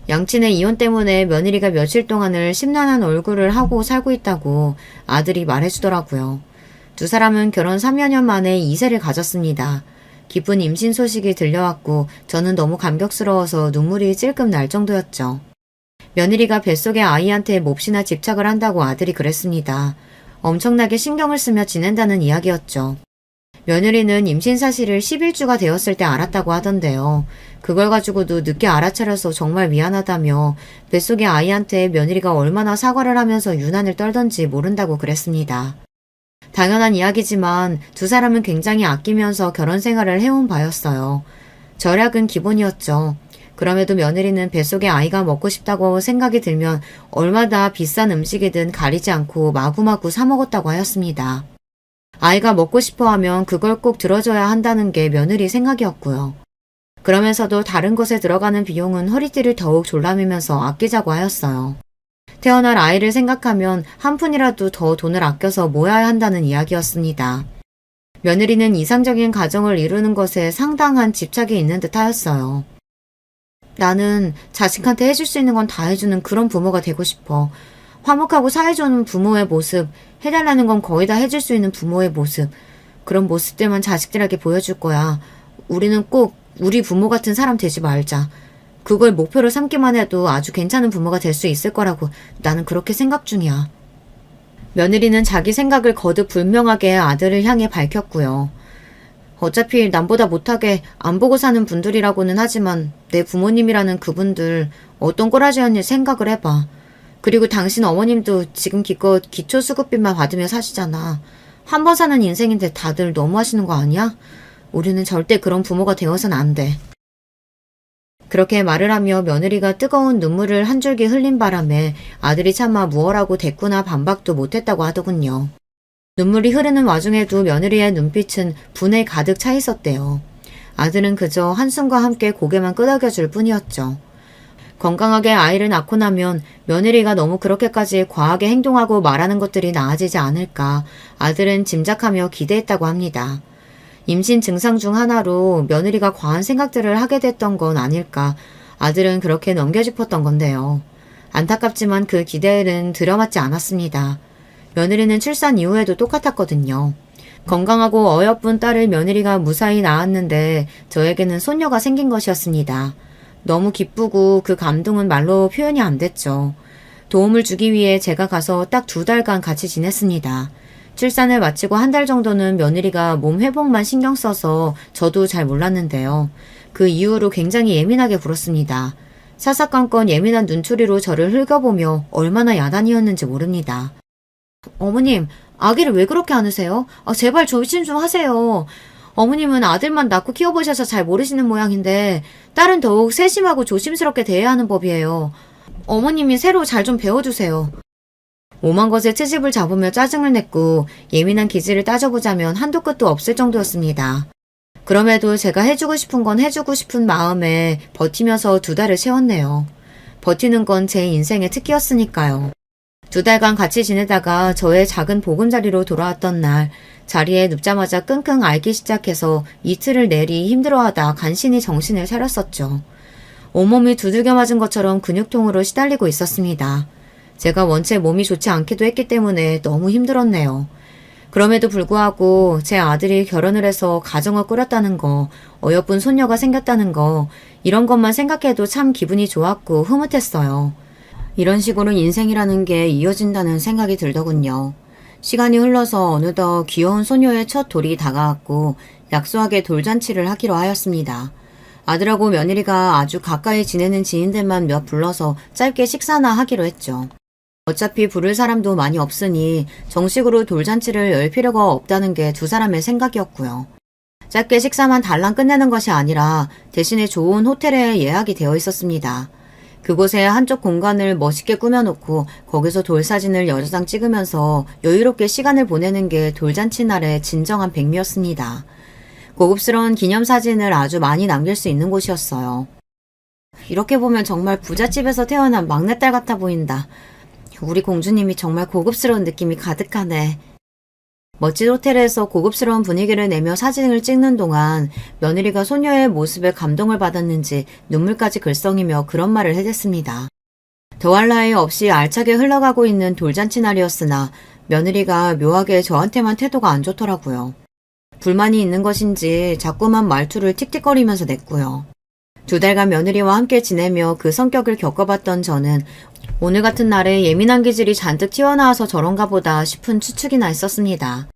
양친의 이혼 때문에 며느리가 며칠 동안을 심란한 얼굴을 하고 살고 있다고 아들이 말해주더라고요. 두 사람은 결혼 3여 년 만에 2세를 가졌습니다. 기쁜 임신 소식이 들려왔고 저는 너무 감격스러워서 눈물이 찔끔 날 정도였죠. 며느리가 뱃속의 아이한테 몹시나 집착을 한다고 아들이 그랬습니다. 엄청나게 신경을 쓰며 지낸다는 이야기였죠. 며느리는 임신 사실을 11주가 되었을 때 알았다고 하던데요. 그걸 가지고도 늦게 알아차려서 정말 미안하다며 뱃속의 아이한테 며느리가 얼마나 사과를 하면서 유난을 떨던지 모른다고 그랬습니다. 당연한 이야기지만 두 사람은 굉장히 아끼면서 결혼 생활을 해온 바였어요. 절약은 기본이었죠. 그럼에도 며느리는 뱃속에 아이가 먹고 싶다고 생각이 들면 얼마나 비싼 음식이든 가리지 않고 마구마구 사 먹었다고 하였습니다. 아이가 먹고 싶어 하면 그걸 꼭 들어줘야 한다는 게 며느리 생각이었고요. 그러면서도 다른 것에 들어가는 비용은 허리띠를 더욱 졸라매면서 아끼자고 하였어요. 태어날 아이를 생각하면 한 푼이라도 더 돈을 아껴서 모아야 한다는 이야기였습니다. 며느리는 이상적인 가정을 이루는 것에 상당한 집착이 있는 듯 하였어요. 나는 자식한테 해줄 수 있는 건 다 해주는 그런 부모가 되고 싶어. 화목하고 사회좋은 부모의 모습, 해달라는 건 거의 다 해줄 수 있는 부모의 모습, 그런 모습들만 자식들에게 보여줄 거야. 우리는 꼭 우리 부모 같은 사람 되지 말자. 그걸 목표로 삼기만 해도 아주 괜찮은 부모가 될 수 있을 거라고 나는 그렇게 생각 중이야. 며느리는 자기 생각을 거듭 분명하게 아들을 향해 밝혔고요. 어차피 남보다 못하게 안 보고 사는 분들이라고는 하지만 내 부모님이라는 그분들 어떤 꼬라지였니 생각을 해봐. 그리고 당신 어머님도 지금 기껏 기초수급비만 받으며 사시잖아. 한 번 사는 인생인데 다들 너무하시는 거 아니야? 우리는 절대 그런 부모가 되어서는 안 돼. 그렇게 말을 하며 며느리가 뜨거운 눈물을 한 줄기 흘린 바람에 아들이 차마 무엇라고 대꾸나 반박도 못했다고 하더군요. 눈물이 흐르는 와중에도 며느리의 눈빛은 분에 가득 차 있었대요. 아들은 그저 한숨과 함께 고개만 끄덕여줄 뿐이었죠. 건강하게 아이를 낳고 나면 며느리가 너무 그렇게까지 과하게 행동하고 말하는 것들이 나아지지 않을까 아들은 짐작하며 기대했다고 합니다. 임신 증상 중 하나로 며느리가 과한 생각들을 하게 됐던 건 아닐까 아들은 그렇게 넘겨짚었던 건데요. 안타깝지만 그 기대는 들여맞지 않았습니다. 며느리는 출산 이후에도 똑같았거든요. 건강하고 어여쁜 딸을 며느리가 무사히 낳았는데 저에게는 손녀가 생긴 것이었습니다. 너무 기쁘고 그 감동은 말로 표현이 안 됐죠. 도움을 주기 위해 제가 가서 딱 2달간 같이 지냈습니다. 출산을 마치고 1달 정도는 며느리가 몸 회복만 신경 써서 저도 잘 몰랐는데요. 그 이후로 굉장히 예민하게 굴었습니다. 사사건건 예민한 눈초리로 저를 흘겨보며 얼마나 야단이었는지 모릅니다. 어머님, 아기를 왜 그렇게 안으세요? 제발 조심 좀 하세요. 어머님은 아들만 낳고 키워보셔서 잘 모르시는 모양인데 딸은 더욱 세심하고 조심스럽게 대해야 하는 법이에요. 어머님이 새로 잘 좀 배워주세요. 오만 것에 트집을 잡으며 짜증을 냈고 예민한 기질을 따져보자면 한도 끝도 없을 정도였습니다. 그럼에도 제가 해주고 싶은 건 해주고 싶은 마음에 버티면서 2달을 채웠네요. 버티는 건 제 인생의 특기였으니까요. 2달간 같이 지내다가 저의 작은 보금자리로 돌아왔던 날 자리에 눕자마자 끙끙 앓기 시작해서 이틀을 내리 힘들어하다 간신히 정신을 차렸었죠. 온몸이 두들겨 맞은 것처럼 근육통으로 시달리고 있었습니다. 제가 원체 몸이 좋지 않기도 했기 때문에 너무 힘들었네요. 그럼에도 불구하고 제 아들이 결혼을 해서 가정을 꾸렸다는 거, 어여쁜 손녀가 생겼다는 거, 이런 것만 생각해도 참 기분이 좋았고 흐뭇했어요. 이런 식으로 인생이라는 게 이어진다는 생각이 들더군요. 시간이 흘러서 어느덧 귀여운 소녀의 첫 돌이 다가왔고 약소하게 돌잔치를 하기로 하였습니다. 아들하고 며느리가 아주 가까이 지내는 지인들만 몇 불러서 짧게 식사나 하기로 했죠. 어차피 부를 사람도 많이 없으니 정식으로 돌잔치를 열 필요가 없다는 게 2사람의 생각이었고요. 짧게 식사만 달랑 끝내는 것이 아니라 대신에 좋은 호텔에 예약이 되어 있었습니다. 그곳에 한쪽 공간을 멋있게 꾸며놓고 거기서 돌사진을 여러 장 찍으면서 여유롭게 시간을 보내는 게 돌잔치 날의 진정한 백미였습니다. 고급스러운 기념사진을 아주 많이 남길 수 있는 곳이었어요. 이렇게 보면 정말 부잣집에서 태어난 막내딸 같아 보인다. 우리 공주님이 정말 고급스러운 느낌이 가득하네. 멋진 호텔에서 고급스러운 분위기를 내며 사진을 찍는 동안 며느리가 소녀의 모습에 감동을 받았는지 눈물까지 글썽이며 그런 말을 해댔습니다. 더할 나위 없이 알차게 흘러가고 있는 돌잔치 날이었으나 며느리가 묘하게 저한테만 태도가 안 좋더라고요. 불만이 있는 것인지 자꾸만 말투를 틱틱거리면서 냈고요. 2달간 며느리와 함께 지내며 그 성격을 겪어봤던 저는 오늘 같은 날에 예민한 기질이 잔뜩 튀어나와서 저런가 보다 싶은 추측이나 했었습니다.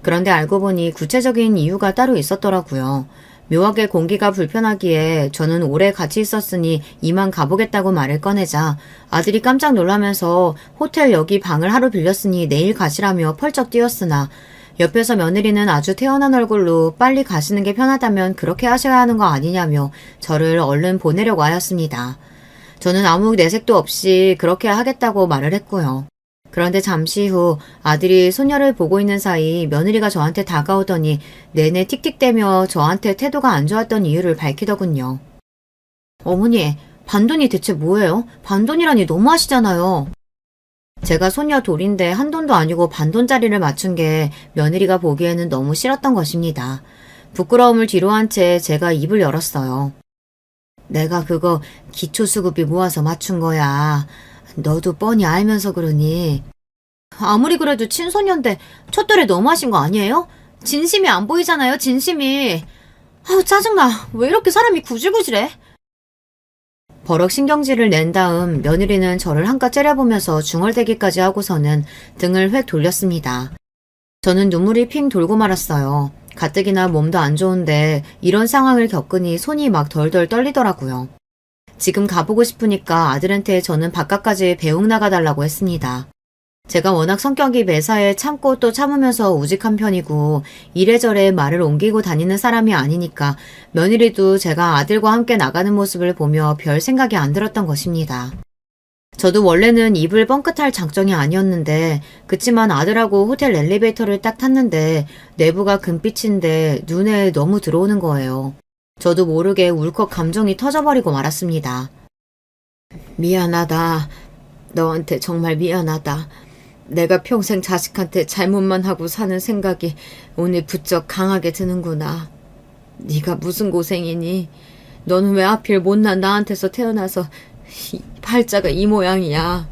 그런데 알고 보니 구체적인 이유가 따로 있었더라고요. 묘하게 공기가 불편하기에 저는 오래 같이 있었으니 이만 가보겠다고 말을 꺼내자 아들이 깜짝 놀라면서 호텔 여기 방을 하루 빌렸으니 내일 가시라며 펄쩍 뛰었으나 옆에서 며느리는 아주 태연한 얼굴로 빨리 가시는 게 편하다면 그렇게 하셔야 하는 거 아니냐며 저를 얼른 보내려고 하였습니다. 저는 아무 내색도 없이 그렇게 하겠다고 말을 했고요. 그런데 잠시 후 아들이 소녀를 보고 있는 사이 며느리가 저한테 다가오더니 내내 틱틱대며 저한테 태도가 안 좋았던 이유를 밝히더군요. 어머니, 반돈이 대체 뭐예요? 반돈이라니 너무하시잖아요. 제가 소녀 돌인데 한 돈도 아니고 반돈짜리를 맞춘 게 며느리가 보기에는 너무 싫었던 것입니다. 부끄러움을 뒤로한 채 제가 입을 열었어요. 내가 그거 기초수급비 모아서 맞춘 거야. 너도 뻔히 알면서 그러니. 아무리 그래도 친소년데 첫돌에 너무하신 거 아니에요? 진심이 안 보이잖아요, 진심이. 아우 짜증나. 왜 이렇게 사람이 구질구질해? 버럭 신경질을 낸 다음 며느리는 저를 한껏 째려보면서 중얼대기까지 하고서는 등을 획 돌렸습니다. 저는 눈물이 핑 돌고 말았어요. 가뜩이나 몸도 안 좋은데 이런 상황을 겪으니 손이 막 덜덜 떨리더라고요. 지금 가보고 싶으니까 아들한테 저는 바깥까지 배웅 나가달라고 했습니다. 제가 워낙 성격이 매사에 참고 또 참으면서 우직한 편이고 이래저래 말을 옮기고 다니는 사람이 아니니까 며느리도 제가 아들과 함께 나가는 모습을 보며 별 생각이 안 들었던 것입니다. 저도 원래는 입을 뻥끗할 작정이 아니었는데 그치만 아들하고 호텔 엘리베이터를 딱 탔는데 내부가 금빛인데 눈에 너무 들어오는 거예요. 저도 모르게 울컥 감정이 터져버리고 말았습니다. 미안하다. 너한테 정말 미안하다. 내가 평생 자식한테 잘못만 하고 사는 생각이 오늘 부쩍 강하게 드는구나. 네가 무슨 고생이니? 너는 왜 하필 못난 나한테서 태어나서 팔자가 이 모양이야.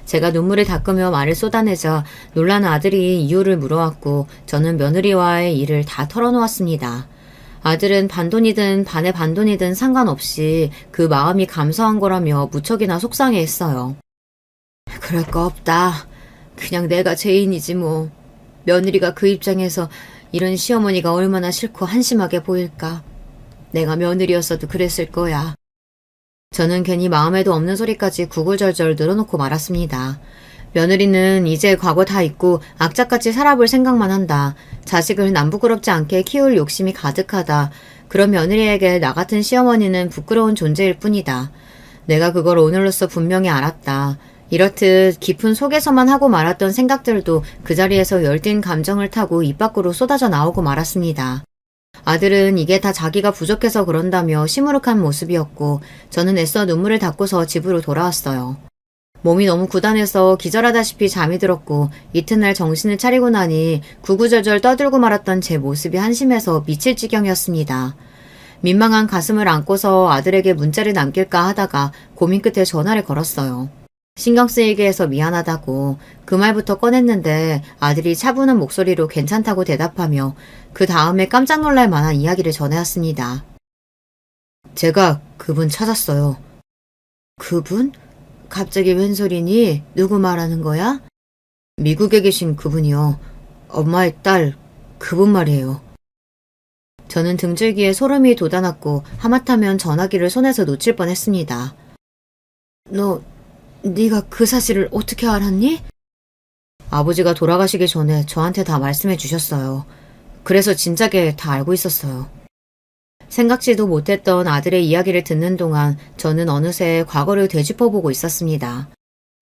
제가 눈물을 닦으며 말을 쏟아내자 놀란 아들이 이유를 물어왔고 저는 며느리와의 일을 다 털어놓았습니다. 아들은 반돈이든 반의 반돈이든 상관없이 그 마음이 감사한 거라며 무척이나 속상해했어요. 그럴 거 없다. 그냥 내가 죄인이지 뭐. 며느리가 그 입장에서 이런 시어머니가 얼마나 싫고 한심하게 보일까. 내가 며느리였어도 그랬을 거야. 저는 괜히 마음에도 없는 소리까지 구구절절 늘어놓고 말았습니다. 며느리는 이제 과거 다 잊고 악착같이 살아볼 생각만 한다. 자식을 남부끄럽지 않게 키울 욕심이 가득하다. 그런 며느리에게 나 같은 시어머니는 부끄러운 존재일 뿐이다. 내가 그걸 오늘로써 분명히 알았다. 이렇듯 깊은 속에서만 하고 말았던 생각들도 그 자리에서 열띤 감정을 타고 입 밖으로 쏟아져 나오고 말았습니다. 아들은 이게 다 자기가 부족해서 그런다며 시무룩한 모습이었고 저는 애써 눈물을 닦고서 집으로 돌아왔어요. 몸이 너무 고단해서 기절하다시피 잠이 들었고 이튿날 정신을 차리고 나니 구구절절 떠들고 말았던 제 모습이 한심해서 미칠 지경이었습니다. 민망한 가슴을 안고서 아들에게 문자를 남길까 하다가 고민 끝에 전화를 걸었어요. 신경 쓰이게 해서 미안하다고 그 말부터 꺼냈는데 아들이 차분한 목소리로 괜찮다고 대답하며 그 다음에 깜짝 놀랄 만한 이야기를 전해왔습니다. 제가 그분 찾았어요. 그분? 갑자기 웬 소리니? 누구 말하는 거야? 미국에 계신 그분이요. 엄마의 딸, 그분 말이에요. 저는 등줄기에 소름이 돋아났고 하마터면 전화기를 손에서 놓칠 뻔했습니다. 네가 그 사실을 어떻게 알았니? 아버지가 돌아가시기 전에 저한테 다 말씀해 주셨어요. 그래서 진작에 다 알고 있었어요. 생각지도 못했던 아들의 이야기를 듣는 동안 저는 어느새 과거를 되짚어보고 있었습니다.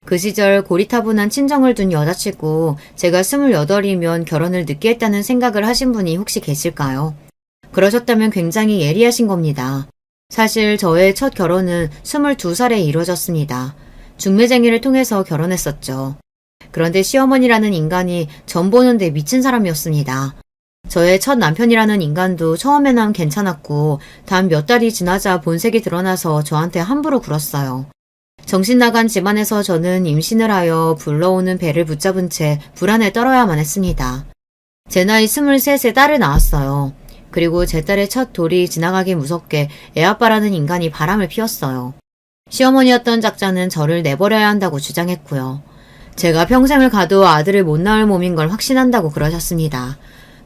그 시절 고리타분한 친정을 둔 여자치고 제가 28이면 결혼을 늦게 했다는 생각을 하신 분이 혹시 계실까요? 그러셨다면 굉장히 예리하신 겁니다. 사실 저의 첫 결혼은 22살에 이루어졌습니다. 중매쟁이를 통해서 결혼했었죠. 그런데 시어머니라는 인간이 전 보는데 미친 사람이었습니다. 저의 첫 남편이라는 인간도 처음에는 괜찮았고 단 몇 달이 지나자 본색이 드러나서 저한테 함부로 굴었어요. 정신 나간 집안에서 저는 임신을 하여 불러오는 배를 붙잡은 채 불안에 떨어야만 했습니다. 제 나이 23에 딸을 낳았어요. 그리고 제 딸의 첫 돌이 지나가기 무섭게 애아빠라는 인간이 바람을 피웠어요. 시어머니였던 작자는 저를 내버려야 한다고 주장했고요. 제가 평생을 가도 아들을 못 낳을 몸인 걸 확신한다고 그러셨습니다.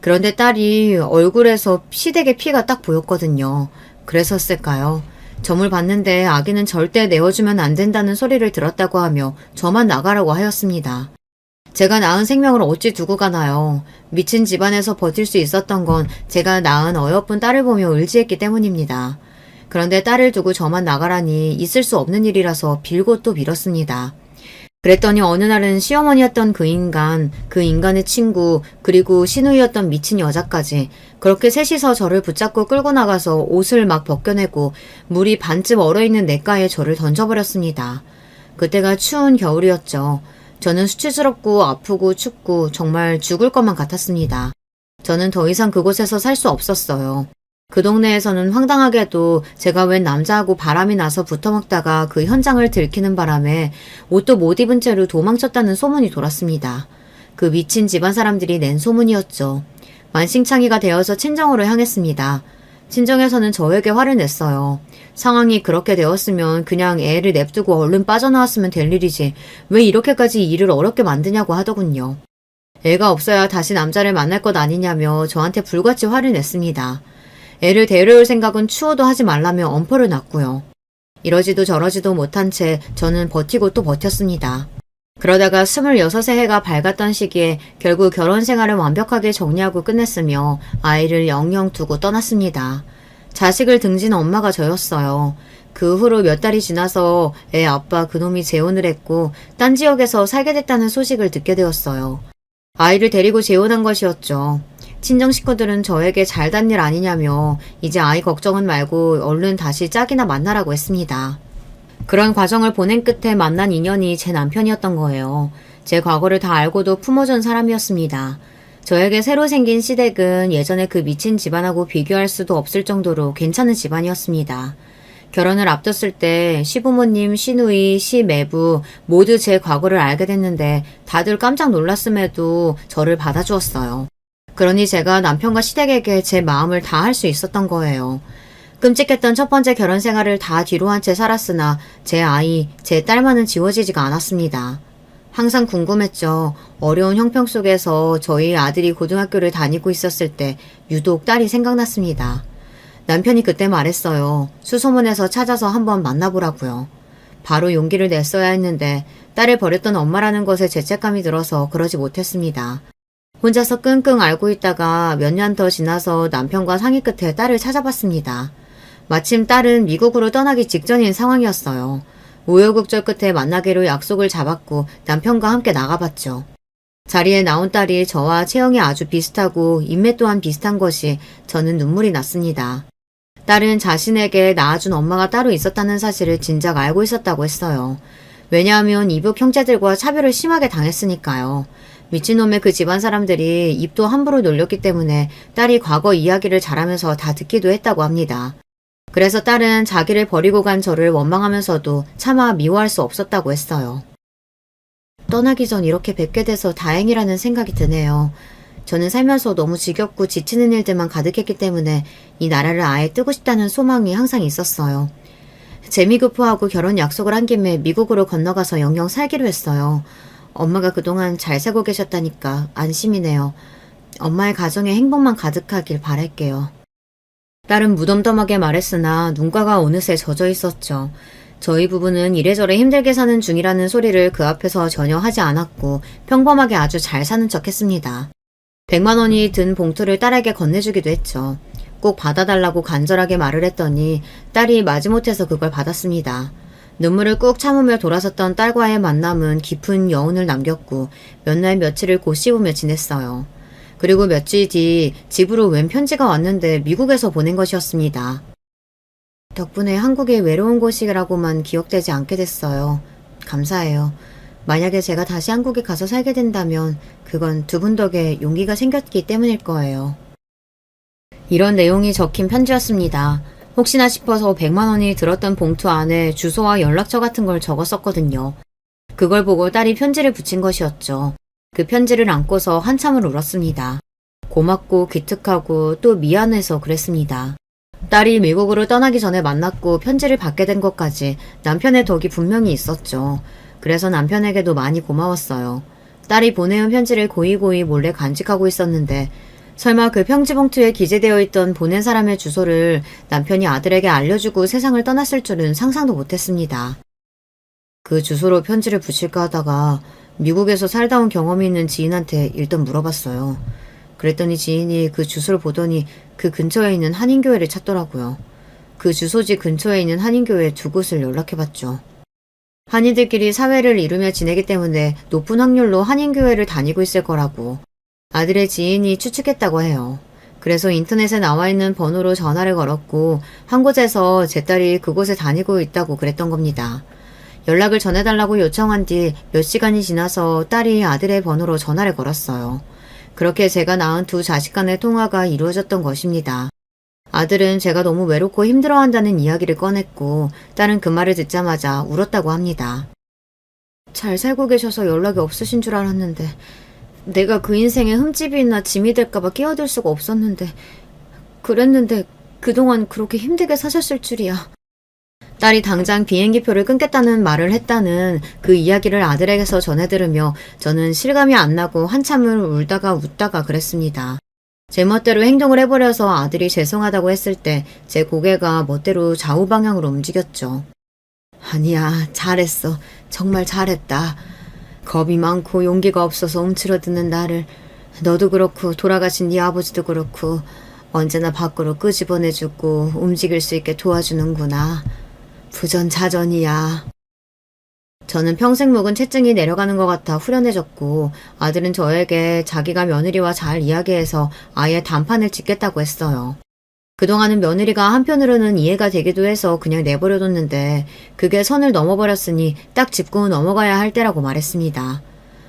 그런데 딸이 얼굴에서 시댁의 피가 딱 보였거든요. 그랬었을까요? 점을 봤는데 아기는 절대 내어주면 안 된다는 소리를 들었다고 하며 저만 나가라고 하였습니다. 제가 낳은 생명을 어찌 두고 가나요? 미친 집안에서 버틸 수 있었던 건 제가 낳은 어여쁜 딸을 보며 의지했기 때문입니다. 그런데 딸을 두고 저만 나가라니 있을 수 없는 일이라서 빌고 또 빌었습니다. 그랬더니 어느 날은 시어머니였던 그 인간의 친구, 그리고 시누이였던 미친 여자까지 그렇게 셋이서 저를 붙잡고 끌고 나가서 옷을 막 벗겨내고 물이 반쯤 얼어있는 냇가에 저를 던져버렸습니다. 그때가 추운 겨울이었죠. 저는 수치스럽고 아프고 춥고 정말 죽을 것만 같았습니다. 저는 더 이상 그곳에서 살 수 없었어요. 그 동네에서는 황당하게도 제가 웬 남자하고 바람이 나서 붙어먹다가 그 현장을 들키는 바람에 옷도 못 입은 채로 도망쳤다는 소문이 돌았습니다. 그 미친 집안 사람들이 낸 소문이었죠. 만신창이가 되어서 친정으로 향했습니다. 친정에서는 저에게 화를 냈어요. 상황이 그렇게 되었으면 그냥 애를 냅두고 얼른 빠져나왔으면 될 일이지 왜 이렇게까지 일을 어렵게 만드냐고 하더군요. 애가 없어야 다시 남자를 만날 것 아니냐며 저한테 불같이 화를 냈습니다. 애를 데려올 생각은 추워도 하지 말라며 엄포를 놨고요. 이러지도 저러지도 못한 채 저는 버티고 또 버텼습니다. 그러다가 26의 해가 밝았던 시기에 결국 결혼 생활을 완벽하게 정리하고 끝냈으며 아이를 영영 두고 떠났습니다. 자식을 등진 엄마가 저였어요. 그 후로 몇 달이 지나서 애 아빠 그놈이 재혼을 했고 딴 지역에서 살게 됐다는 소식을 듣게 되었어요. 아이를 데리고 재혼한 것이었죠. 친정 식구들은 저에게 잘단 일 아니냐며 이제 아이 걱정은 말고 얼른 다시 짝이나 만나라고 했습니다. 그런 과정을 보낸 끝에 만난 인연이 제 남편이었던 거예요. 제 과거를 다 알고도 품어준 사람이었습니다. 저에게 새로 생긴 시댁은 예전에 그 미친 집안하고 비교할 수도 없을 정도로 괜찮은 집안이었습니다. 결혼을 앞뒀을 때 시부모님, 시누이, 시매부 모두 제 과거를 알게 됐는데 다들 깜짝 놀랐음에도 저를 받아주었어요. 그러니 제가 남편과 시댁에게 제 마음을 다 할 수 있었던 거예요. 끔찍했던 첫 번째 결혼 생활을 다 뒤로 한 채 살았으나 제 아이, 제 딸만은 지워지지가 않았습니다. 항상 궁금했죠. 어려운 형편 속에서 저희 아들이 고등학교를 다니고 있었을 때 유독 딸이 생각났습니다. 남편이 그때 말했어요. 수소문에서 찾아서 한번 만나보라고요. 바로 용기를 냈어야 했는데 딸을 버렸던 엄마라는 것에 죄책감이 들어서 그러지 못했습니다. 혼자서 끙끙 앓고 있다가 몇 년 더 지나서 남편과 상의 끝에 딸을 찾아봤습니다. 마침 딸은 미국으로 떠나기 직전인 상황이었어요. 우여곡절 끝에 만나기로 약속을 잡았고 남편과 함께 나가봤죠. 자리에 나온 딸이 저와 체형이 아주 비슷하고 인매 또한 비슷한 것이 저는 눈물이 났습니다. 딸은 자신에게 낳아준 엄마가 따로 있었다는 사실을 진작 알고 있었다고 했어요. 왜냐하면 이북 형제들과 차별을 심하게 당했으니까요. 미친놈의 그 집안 사람들이 입도 함부로 놀렸기 때문에 딸이 과거 이야기를 잘하면서 다 듣기도 했다고 합니다. 그래서 딸은 자기를 버리고 간 저를 원망하면서도 차마 미워할 수 없었다고 했어요. 떠나기 전 이렇게 뵙게 돼서 다행이라는 생각이 드네요. 저는 살면서 너무 지겹고 지치는 일들만 가득했기 때문에 이 나라를 아예 뜨고 싶다는 소망이 항상 있었어요. 재미급포하고 결혼 약속을 한 김에 미국으로 건너가서 영영 살기로 했어요. 엄마가 그동안 잘 살고 계셨다니까 안심이네요. 엄마의 가정에 행복만 가득하길 바랄게요. 딸은 무덤덤하게 말했으나 눈가가 어느새 젖어 있었죠. 저희 부부는 이래저래 힘들게 사는 중이라는 소리를 그 앞에서 전혀 하지 않았고 평범하게 아주 잘 사는 척 했습니다. 100만 원이 든 봉투를 딸에게 건네주기도 했죠. 꼭 받아달라고 간절하게 말을 했더니 딸이 마지못해서 그걸 받았습니다. 눈물을 꾹 참으며 돌아섰던 딸과의 만남은 깊은 여운을 남겼고 몇 날 며칠을 곧 씹으며 지냈어요. 그리고 며칠 뒤 집으로 웬 편지가 왔는데 미국에서 보낸 것이었습니다. 덕분에 한국의 외로운 곳이라고만 기억되지 않게 됐어요. 감사해요. 만약에 제가 다시 한국에 가서 살게 된다면 그건 두 분 덕에 용기가 생겼기 때문일 거예요. 이런 내용이 적힌 편지였습니다. 혹시나 싶어서 100만 원이 들었던 봉투 안에 주소와 연락처 같은 걸 적었었거든요. 그걸 보고 딸이 편지를 붙인 것이었죠. 그 편지를 안고서 한참을 울었습니다. 고맙고 기특하고 또 미안해서 그랬습니다. 딸이 미국으로 떠나기 전에 만났고 편지를 받게 된 것까지 남편의 덕이 분명히 있었죠. 그래서 남편에게도 많이 고마웠어요. 딸이 보내온 편지를 고이고이 몰래 간직하고 있었는데 설마 그 편지 봉투에 기재되어 있던 보낸 사람의 주소를 남편이 아들에게 알려주고 세상을 떠났을 줄은 상상도 못했습니다. 그 주소로 편지를 붙일까 하다가 미국에서 살다 온 경험이 있는 지인한테 일단 물어봤어요. 그랬더니 지인이 그 주소를 보더니 그 근처에 있는 한인교회를 찾더라고요. 그 주소지 근처에 있는 한인교회 두 곳을 연락해봤죠. 한인들끼리 사회를 이루며 지내기 때문에 높은 확률로 한인교회를 다니고 있을 거라고 아들의 지인이 추측했다고 해요. 그래서 인터넷에 나와 있는 번호로 전화를 걸었고 한 곳에서 제 딸이 그곳에 다니고 있다고 그랬던 겁니다. 연락을 전해달라고 요청한 뒤 몇 시간이 지나서 딸이 아들의 번호로 전화를 걸었어요. 그렇게 제가 낳은 두 자식 간의 통화가 이루어졌던 것입니다. 아들은 제가 너무 외롭고 힘들어한다는 이야기를 꺼냈고 딸은 그 말을 듣자마자 울었다고 합니다. 잘 살고 계셔서 연락이 없으신 줄 알았는데 내가 그 인생에 흠집이나 짐이 될까봐 끼어들 수가 없었는데 그랬는데 그동안 그렇게 힘들게 사셨을 줄이야. 딸이 당장 비행기표를 끊겠다는 말을 했다는 그 이야기를 아들에게서 전해들으며 저는 실감이 안 나고 한참을 울다가 웃다가 그랬습니다. 제 멋대로 행동을 해버려서 아들이 죄송하다고 했을 때 제 고개가 멋대로 좌우 방향으로 움직였죠. 아니야, 잘했어. 정말 잘했다. 겁이 많고 용기가 없어서 움츠러드는 나를 너도 그렇고 돌아가신 네 아버지도 그렇고 언제나 밖으로 끄집어내주고 움직일 수 있게 도와주는구나. 부전자전이야. 저는 평생 묵은 체증이 내려가는 것 같아 후련해졌고 아들은 저에게 자기가 며느리와 잘 이야기해서 아예 단판을 짓겠다고 했어요. 그동안은 며느리가 한편으로는 이해가 되기도 해서 그냥 내버려뒀는데 그게 선을 넘어버렸으니 딱 짚고 넘어가야 할 때라고 말했습니다.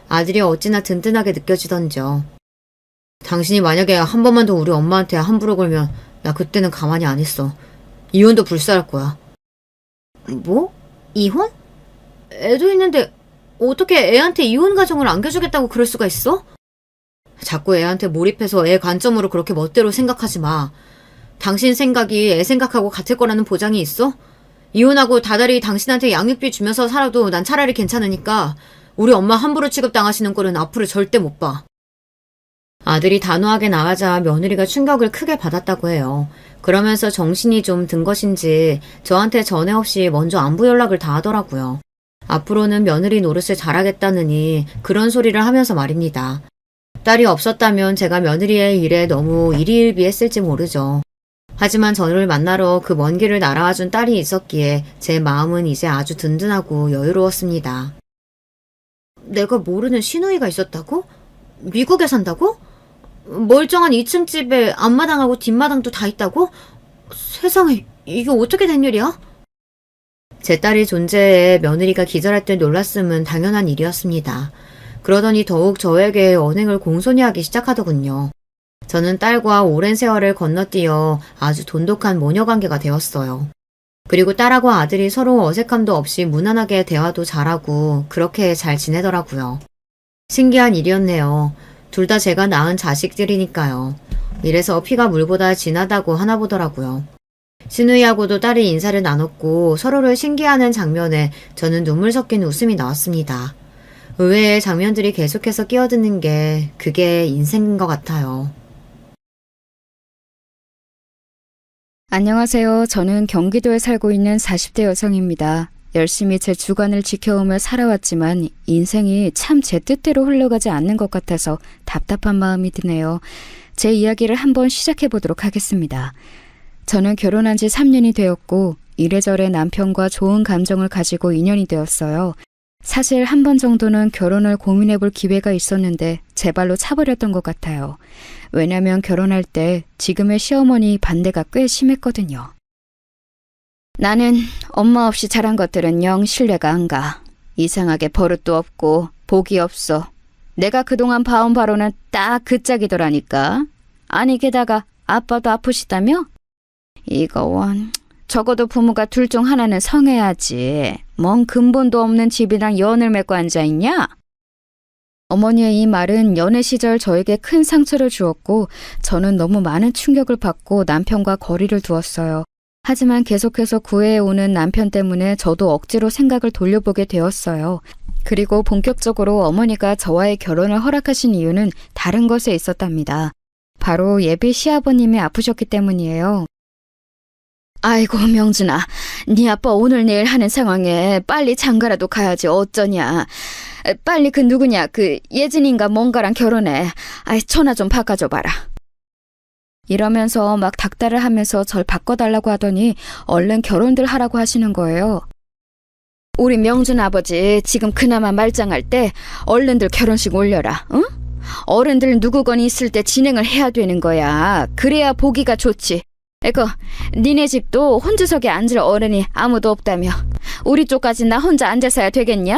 아들이 어찌나 든든하게 느껴지던지요. 당신이 만약에 한 번만 더 우리 엄마한테 함부로 걸면 나 그때는 가만히 안 있어. 이혼도 불사할 거야. 뭐? 이혼? 애도 있는데 어떻게 애한테 이혼 가정을 안겨주겠다고 그럴 수가 있어? 자꾸 애한테 몰입해서 애 관점으로 그렇게 멋대로 생각하지 마. 당신 생각이 애 생각하고 같을 거라는 보장이 있어? 이혼하고 다달이 당신한테 양육비 주면서 살아도 난 차라리 괜찮으니까 우리 엄마 함부로 취급당하시는 꼴은 앞으로 절대 못 봐. 아들이 단호하게 나가자 며느리가 충격을 크게 받았다고 해요. 그러면서 정신이 좀 든 것인지 저한테 전에 없이 먼저 안부 연락을 다 하더라고요. 앞으로는 며느리 노릇을 잘하겠다느니 그런 소리를 하면서 말입니다. 딸이 없었다면 제가 며느리의 일에 너무 일희일비했을지 모르죠. 하지만 저를 만나러 그 먼 길을 날아와준 딸이 있었기에 제 마음은 이제 아주 든든하고 여유로웠습니다. 내가 모르는 시누이가 있었다고? 미국에 산다고? 멀쩡한 2층 집에 앞마당하고 뒷마당도 다 있다고? 세상에, 이게 어떻게 된 일이야? 제 딸의 존재에 며느리가 기절할 때 놀랐음은 당연한 일이었습니다. 그러더니 더욱 저에게 언행을 공손히 하기 시작하더군요. 저는 딸과 오랜 세월을 건너뛰어 아주 돈독한 모녀관계가 되었어요. 그리고 딸하고 아들이 서로 어색함도 없이 무난하게 대화도 잘하고 그렇게 잘 지내더라고요. 신기한 일이었네요. 둘 다 제가 낳은 자식들이니까요. 이래서 피가 물보다 진하다고 하나 보더라고요. 시누이하고도 딸이 인사를 나눴고 서로를 신기해하는 장면에 저는 눈물 섞인 웃음이 나왔습니다. 의외의 장면들이 계속해서 끼어드는 게 그게 인생인 것 같아요. 안녕하세요. 저는 경기도에 살고 있는 40대 여성입니다. 열심히 제 주관을 지켜오며 살아왔지만 인생이 참 제 뜻대로 흘러가지 않는 것 같아서 답답한 마음이 드네요. 제 이야기를 한번 시작해 보도록 하겠습니다. 저는 결혼한 지 3년이 되었고 이래저래 남편과 좋은 감정을 가지고 인연이 되었어요. 사실 한 번 정도는 결혼을 고민해 볼 기회가 있었는데 제 발로 차버렸던 것 같아요. 왜냐면 결혼할 때 지금의 시어머니 반대가 꽤 심했거든요. 나는 엄마 없이 자란 것들은 영 신뢰가 안 가. 이상하게 버릇도 없고 복이 없어. 내가 그동안 봐온 바로는 딱 그 짝이더라니까. 아니 게다가 아빠도 아프시다며? 이거 원... 적어도 부모가 둘 중 하나는 성해야지. 뭔 근본도 없는 집이랑 연을 맺고 앉아있냐? 어머니의 이 말은 연애 시절 저에게 큰 상처를 주었고 저는 너무 많은 충격을 받고 남편과 거리를 두었어요. 하지만 계속해서 구애해오는 남편 때문에 저도 억지로 생각을 돌려보게 되었어요. 그리고 본격적으로 어머니가 저와의 결혼을 허락하신 이유는 다른 것에 있었답니다. 바로 예비 시아버님이 아프셨기 때문이에요. 아이고 명준아, 네 아빠 오늘 내일 하는 상황에 빨리 장가라도 가야지 어쩌냐. 빨리 그 누구냐, 그 예진인가 뭔가랑 결혼해. 아이 전화 좀 바꿔줘봐라. 이러면서 막 닥달을 하면서 절 바꿔달라고 하더니 얼른 결혼들 하라고 하시는 거예요. 우리 명준 아버지 지금 그나마 말짱할 때 얼른들 결혼식 올려라. 응? 어른들 누구건 있을 때 진행을 해야 되는 거야. 그래야 보기가 좋지. 에거, 니네 집도 혼주석에 앉을 어른이 아무도 없다며 우리 쪽까지 나 혼자 앉아서야 되겠냐?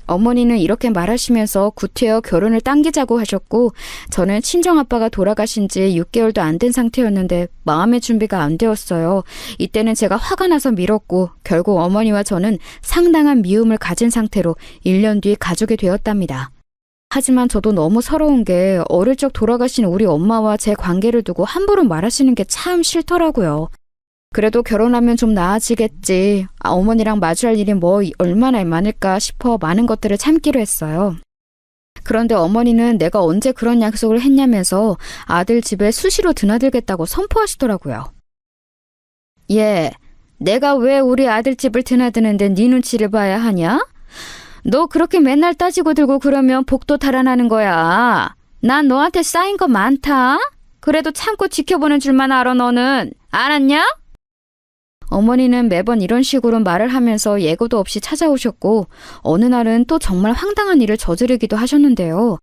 어머니는 이렇게 말하시면서 구태여 결혼을 당기자고 하셨고 저는 친정아빠가 돌아가신 지 6개월도 안 된 상태였는데 마음의 준비가 안 되었어요. 이때는 제가 화가 나서 미뤘고 결국 어머니와 저는 상당한 미움을 가진 상태로 1년 뒤 가족이 되었답니다. 하지만 저도 너무 서러운 게 어릴 적 돌아가신 우리 엄마와 제 관계를 두고 함부로 말하시는 게 참 싫더라고요. 그래도 결혼하면 좀 나아지겠지. 어머니랑 마주할 일이 뭐 얼마나 많을까 싶어 많은 것들을 참기로 했어요. 그런데 어머니는 내가 언제 그런 약속을 했냐면서 아들 집에 수시로 드나들겠다고 선포하시더라고요. 얘, 내가 왜 우리 아들 집을 드나드는데 네 눈치를 봐야 하냐? 너 그렇게 맨날 따지고 들고 그러면 복도 달아나는 거야. 난 너한테 쌓인 거 많다. 그래도 참고 지켜보는 줄만 알아 너는. 알았냐? 어머니는 매번 이런 식으로 말을 하면서 예고도 없이 찾아오셨고 어느 날은 또 정말 황당한 일을 저지르기도 하셨는데요.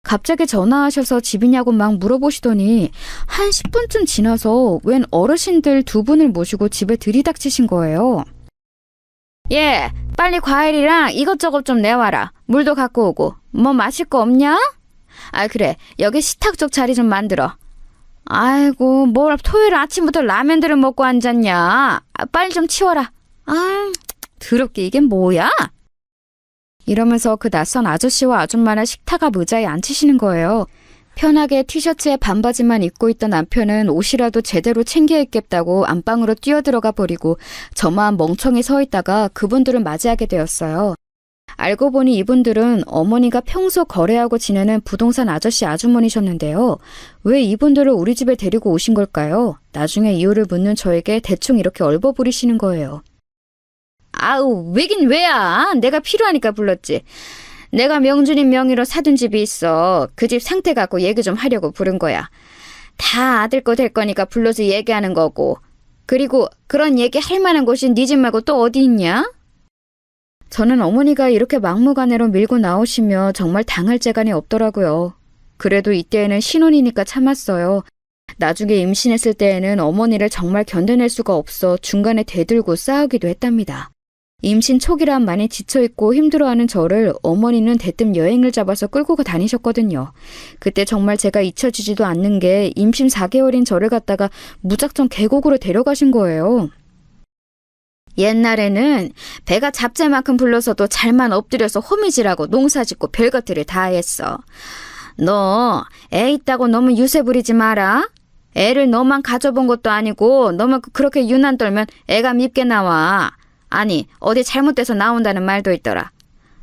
갑자기 전화하셔서 집이냐고 막 물어보시더니 한 10분쯤 지나서 웬 어르신들 2분을 모시고 집에 들이닥치신 거예요. 예, 빨리 과일이랑 이것저것 좀 내와라. 물도 갖고 오고. 뭐 마실 거 없냐? 아 그래, 여기 식탁 쪽 자리 좀 만들어. 아이고, 뭘 토요일 아침부터 라면들을 먹고 앉았냐. 빨리 좀 치워라. 아, 더럽게 이게 뭐야? 이러면서 그 낯선 아저씨와 아줌마는 식탁 앞 의자에 앉히시는 거예요. 편하게 티셔츠에 반바지만 입고 있던 남편은 옷이라도 제대로 챙겨 입겠다고 안방으로 뛰어들어가 버리고 저만 멍청이 서 있다가 그분들을 맞이하게 되었어요. 알고 보니 이분들은 어머니가 평소 거래하고 지내는 부동산 아저씨 아주머니셨는데요. 왜 이분들을 우리 집에 데리고 오신 걸까요? 나중에 이유를 묻는 저에게 대충 이렇게 얼버무리시는 거예요. 아우, 왜긴 왜야? 내가 필요하니까 불렀지. 내가 명준이 명의로 사둔 집이 있어. 그 집 상태 갖고 얘기 좀 하려고 부른 거야. 다 아들 거 될 거니까 불러서 얘기하는 거고. 그리고 그런 얘기 할 만한 곳이 네 집 말고 또 어디 있냐? 저는 어머니가 이렇게 막무가내로 밀고 나오시며 정말 당할 재간이 없더라고요. 그래도 이때에는 신혼이니까 참았어요. 나중에 임신했을 때에는 어머니를 정말 견뎌낼 수가 없어 중간에 대들고 싸우기도 했답니다. 임신 초기란 많이 지쳐있고 힘들어하는 저를 어머니는 대뜸 여행을 잡아서 끌고 다니셨거든요. 그때 정말 제가 잊혀지지도 않는 게 임신 4개월인 저를 갖다가 무작정 계곡으로 데려가신 거예요. 옛날에는 배가 잡잘만큼 불러서도 잘만 엎드려서 호미질하고 농사짓고 별것들을 다 했어. 너 애 있다고 너무 유세 부리지 마라. 애를 너만 가져본 것도 아니고 너만 그렇게 유난 떨면 애가 밉게 나와. 아니 어디 잘못돼서 나온다는 말도 있더라.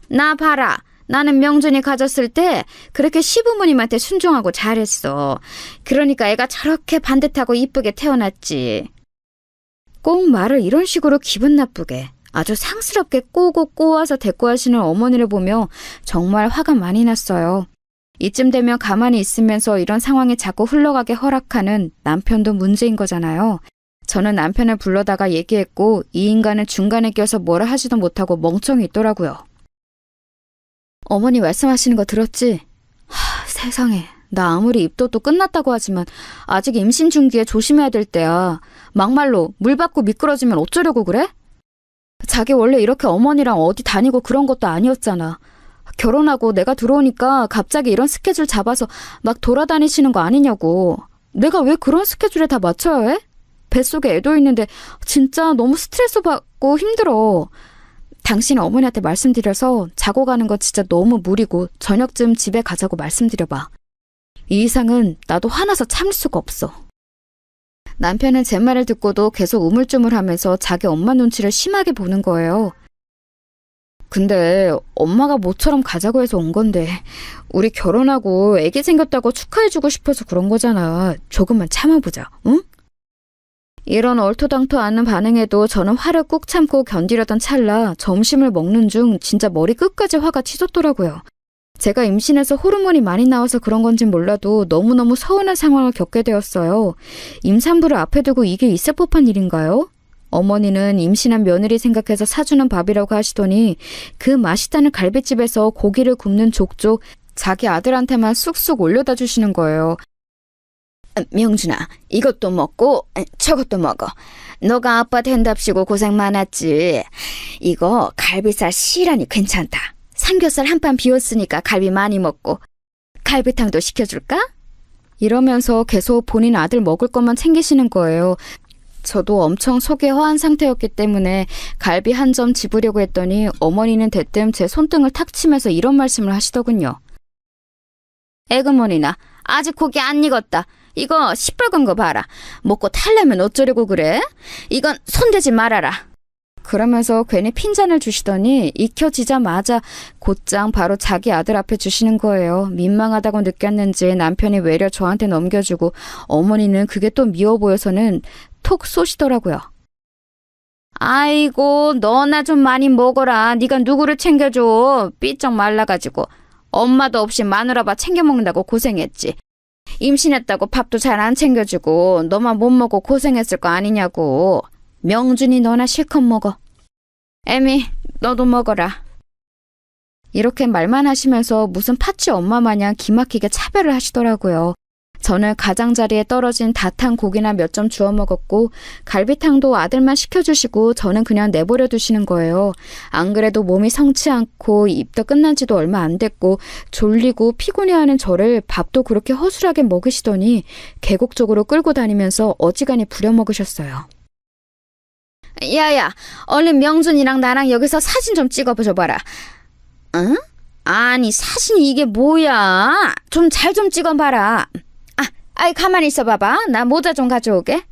나 봐라. 나는 명준이 가졌을 때 그렇게 시부모님한테 순종하고 잘했어. 그러니까 애가 저렇게 반듯하고 이쁘게 태어났지. 꼭 말을 이런 식으로 기분 나쁘게 아주 상스럽게 꼬고 꼬아서 대꾸하시는 어머니를 보며 정말 화가 많이 났어요. 이쯤 되면 가만히 있으면서 이런 상황이 자꾸 흘러가게 허락하는 남편도 문제인 거잖아요. 저는 남편을 불러다가 얘기했고 이 인간은 중간에 껴서 뭐라 하지도 못하고 멍청이 있더라고요. 어머니 말씀하시는 거 들었지? 세상에. 나 아무리 입덧도 끝났다고 하지만 아직 임신 중기에 조심해야 될 때야. 막말로 물 받고 미끄러지면 어쩌려고 그래? 자기 원래 이렇게 어머니랑 어디 다니고 그런 것도 아니었잖아. 결혼하고 내가 들어오니까 갑자기 이런 스케줄 잡아서 막 돌아다니시는 거 아니냐고. 내가 왜 그런 스케줄에 다 맞춰야 해? 뱃속에 애도 있는데 진짜 너무 스트레스 받고 힘들어. 당신 어머니한테 말씀드려서 자고 가는 거 진짜 너무 무리고 저녁쯤 집에 가자고 말씀드려봐. 이 이상은 나도 화나서 참을 수가 없어. 남편은 제 말을 듣고도 계속 우물쭈물하면서 자기 엄마 눈치를 심하게 보는 거예요. 근데 엄마가 모처럼 가자고 해서 온 건데 우리 결혼하고 애기 생겼다고 축하해주고 싶어서 그런 거잖아. 조금만 참아보자, 응? 이런 얼토당토 않은 반응에도 저는 화를 꾹 참고 견디려던 찰나 점심을 먹는 중 진짜 머리 끝까지 화가 치솟더라고요. 제가 임신해서 호르몬이 많이 나와서 그런 건진 몰라도 너무너무 서운한 상황을 겪게 되었어요. 임산부를 앞에 두고 이게 있을 법한 일인가요? 어머니는 임신한 며느리 생각해서 사주는 밥이라고 하시더니 그 맛있다는 갈비집에서 고기를 굽는 족족 자기 아들한테만 쑥쑥 올려다 주시는 거예요. 명준아, 이것도 먹고 저것도 먹어. 너가 아빠 된답시고 고생 많았지. 이거 갈비살 시라니 괜찮다. 삼겹살 한 판 비웠으니까 갈비 많이 먹고 갈비탕도 시켜줄까? 이러면서 계속 본인 아들 먹을 것만 챙기시는 거예요. 저도 엄청 속이 허한 상태였기 때문에 갈비 한 점 집으려고 했더니 어머니는 대뜸 제 손등을 탁 치면서 이런 말씀을 하시더군요. 에그머니나 아직 고기 안 익었다. 이거 시뻘건 거 봐라. 먹고 탈려면 어쩌려고 그래? 이건 손대지 말아라. 그러면서 괜히 핀잔을 주시더니 익혀지자마자 곧장 바로 자기 아들 앞에 주시는 거예요. 민망하다고 느꼈는지 남편이 외려 저한테 넘겨주고 어머니는 그게 또 미워 보여서는 톡 쏘시더라고요. 아이고 너나 좀 많이 먹어라. 네가 누구를 챙겨줘. 삐쩍 말라가지고. 엄마도 없이 마누라밥 챙겨 먹는다고 고생했지. 임신했다고 밥도 잘 안 챙겨주고 너만 못 먹고 고생했을 거 아니냐고. 명준이 너나 실컷 먹어. 애미 너도 먹어라. 이렇게 말만 하시면서 무슨 파치 엄마 마냥 기막히게 차별을 하시더라고요. 저는 가장자리에 떨어진 다 탄 고기나 몇 점 주워 먹었고 갈비탕도 아들만 시켜주시고 저는 그냥 내버려 두시는 거예요. 안 그래도 몸이 성치 않고 입도 끝난 지도 얼마 안 됐고 졸리고 피곤해하는 저를 밥도 그렇게 허술하게 먹으시더니 계곡 쪽으로 끌고 다니면서 어지간히 부려먹으셨어요. 야야, 얼른 명준이랑 나랑 여기서 사진 좀 찍어줘봐라. 응? 아니 사진이 이게 뭐야? 좀 잘 좀 찍어봐라. 아이 가만히 있어봐봐. 나 모자 좀 가져오게.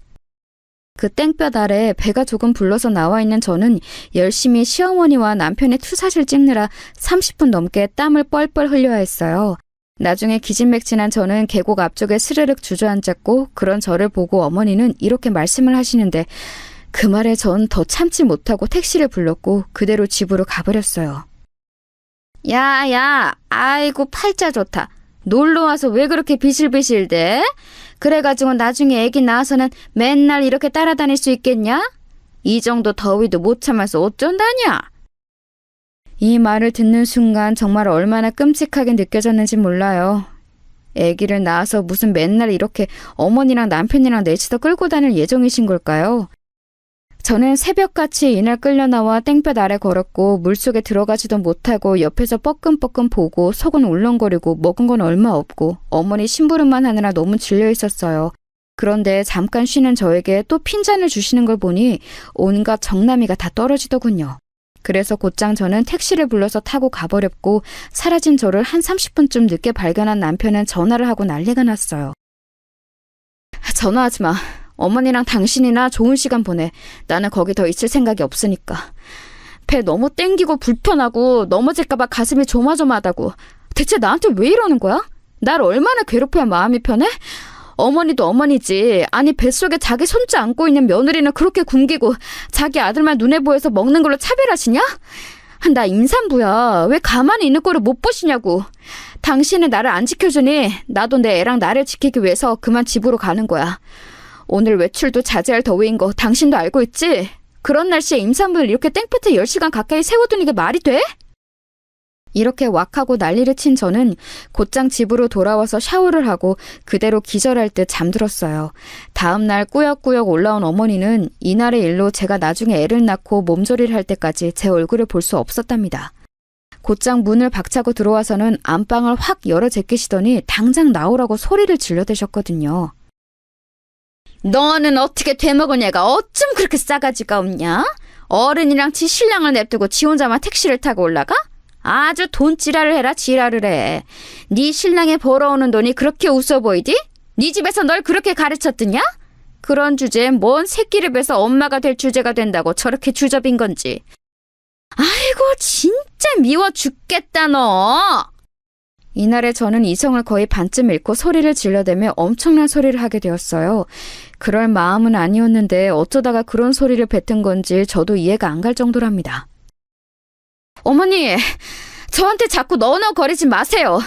그 땡볕 아래 배가 조금 불러서 나와 있는 저는 열심히 시어머니와 남편의 투샷을 찍느라 30분 넘게 땀을 뻘뻘 흘려야 했어요. 나중에 기진맥진한 저는 계곡 앞쪽에 스르륵 주저앉았고 그런 저를 보고 어머니는 이렇게 말씀을 하시는데 그 말에 전 더 참지 못하고 택시를 불렀고 그대로 집으로 가버렸어요. 야, 아이고 팔자 좋다. 놀러와서 왜 그렇게 비실비실대? 그래가지고 나중에 애기 낳아서는 맨날 이렇게 따라다닐 수 있겠냐? 이 정도 더위도 못 참아서 어쩐다냐? 이 말을 듣는 순간 정말 얼마나 끔찍하게 느껴졌는지 몰라요. 애기를 낳아서 무슨 맨날 이렇게 어머니랑 남편이랑 넷이서 끌고 다닐 예정이신 걸까요? 저는 새벽같이 이날 끌려 나와 땡볕 아래 걸었고 물속에 들어가지도 못하고 옆에서 뻐끔뻐끔 보고 속은 울렁거리고 먹은 건 얼마 없고 어머니 심부름만 하느라 너무 질려 있었어요. 그런데 잠깐 쉬는 저에게 또 핀잔을 주시는 걸 보니 온갖 정나미가 다 떨어지더군요. 그래서 곧장 저는 택시를 불러서 타고 가버렸고 사라진 저를 한 30분쯤 늦게 발견한 남편은 전화를 하고 난리가 났어요. 전화하지 마. 어머니랑 당신이나 좋은 시간 보내. 나는 거기 더 있을 생각이 없으니까. 배 너무 땡기고 불편하고 넘어질까봐 가슴이 조마조마하다고. 대체 나한테 왜 이러는 거야? 날 얼마나 괴롭혀야 마음이 편해? 어머니도 어머니지. 아니 뱃속에 자기 손자 안고 있는 며느리는 그렇게 굶기고 자기 아들만 눈에 보여서 먹는 걸로 차별하시냐? 나 임산부야. 왜 가만히 있는 꼴을 못 보시냐고. 당신은 나를 안 지켜주니 나도 내 애랑 나를 지키기 위해서 그만 집으로 가는 거야. 오늘 외출도 자제할 더위인 거 당신도 알고 있지? 그런 날씨에 임산부를 이렇게 땡볕에 10시간 가까이 세워두는 게 말이 돼? 이렇게 왁하고 난리를 친 저는 곧장 집으로 돌아와서 샤워를 하고 그대로 기절할 듯 잠들었어요. 다음 날 꾸역꾸역 올라온 어머니는 이날의 일로 제가 나중에 애를 낳고 몸조리를 할 때까지 제 얼굴을 볼 수 없었답니다. 곧장 문을 박차고 들어와서는 안방을 확 열어 제끼시더니 당장 나오라고 소리를 질러대셨거든요. 너는 어떻게 되먹은 애가 어쩜 그렇게 싸가지가 없냐? 어른이랑 지 신랑을 냅두고 지 혼자만 택시를 타고 올라가? 아주 돈 지랄을 해라 지랄을 해. 네 신랑이 벌어오는 돈이 그렇게 웃어 보이디? 네 집에서 널 그렇게 가르쳤더냐? 그런 주제에 뭔 새끼를 뵈서 엄마가 될 주제가 된다고 저렇게 주접인 건지. 아이고 진짜 미워 죽겠다 너. 이날에 저는 이성을 거의 반쯤 잃고 소리를 질러대며 엄청난 소리를 하게 되었어요. 그럴 마음은 아니었는데 어쩌다가 그런 소리를 뱉은 건지 저도 이해가 안 갈 정도랍니다. 어머니, 저한테 자꾸 너너거리지 마세요.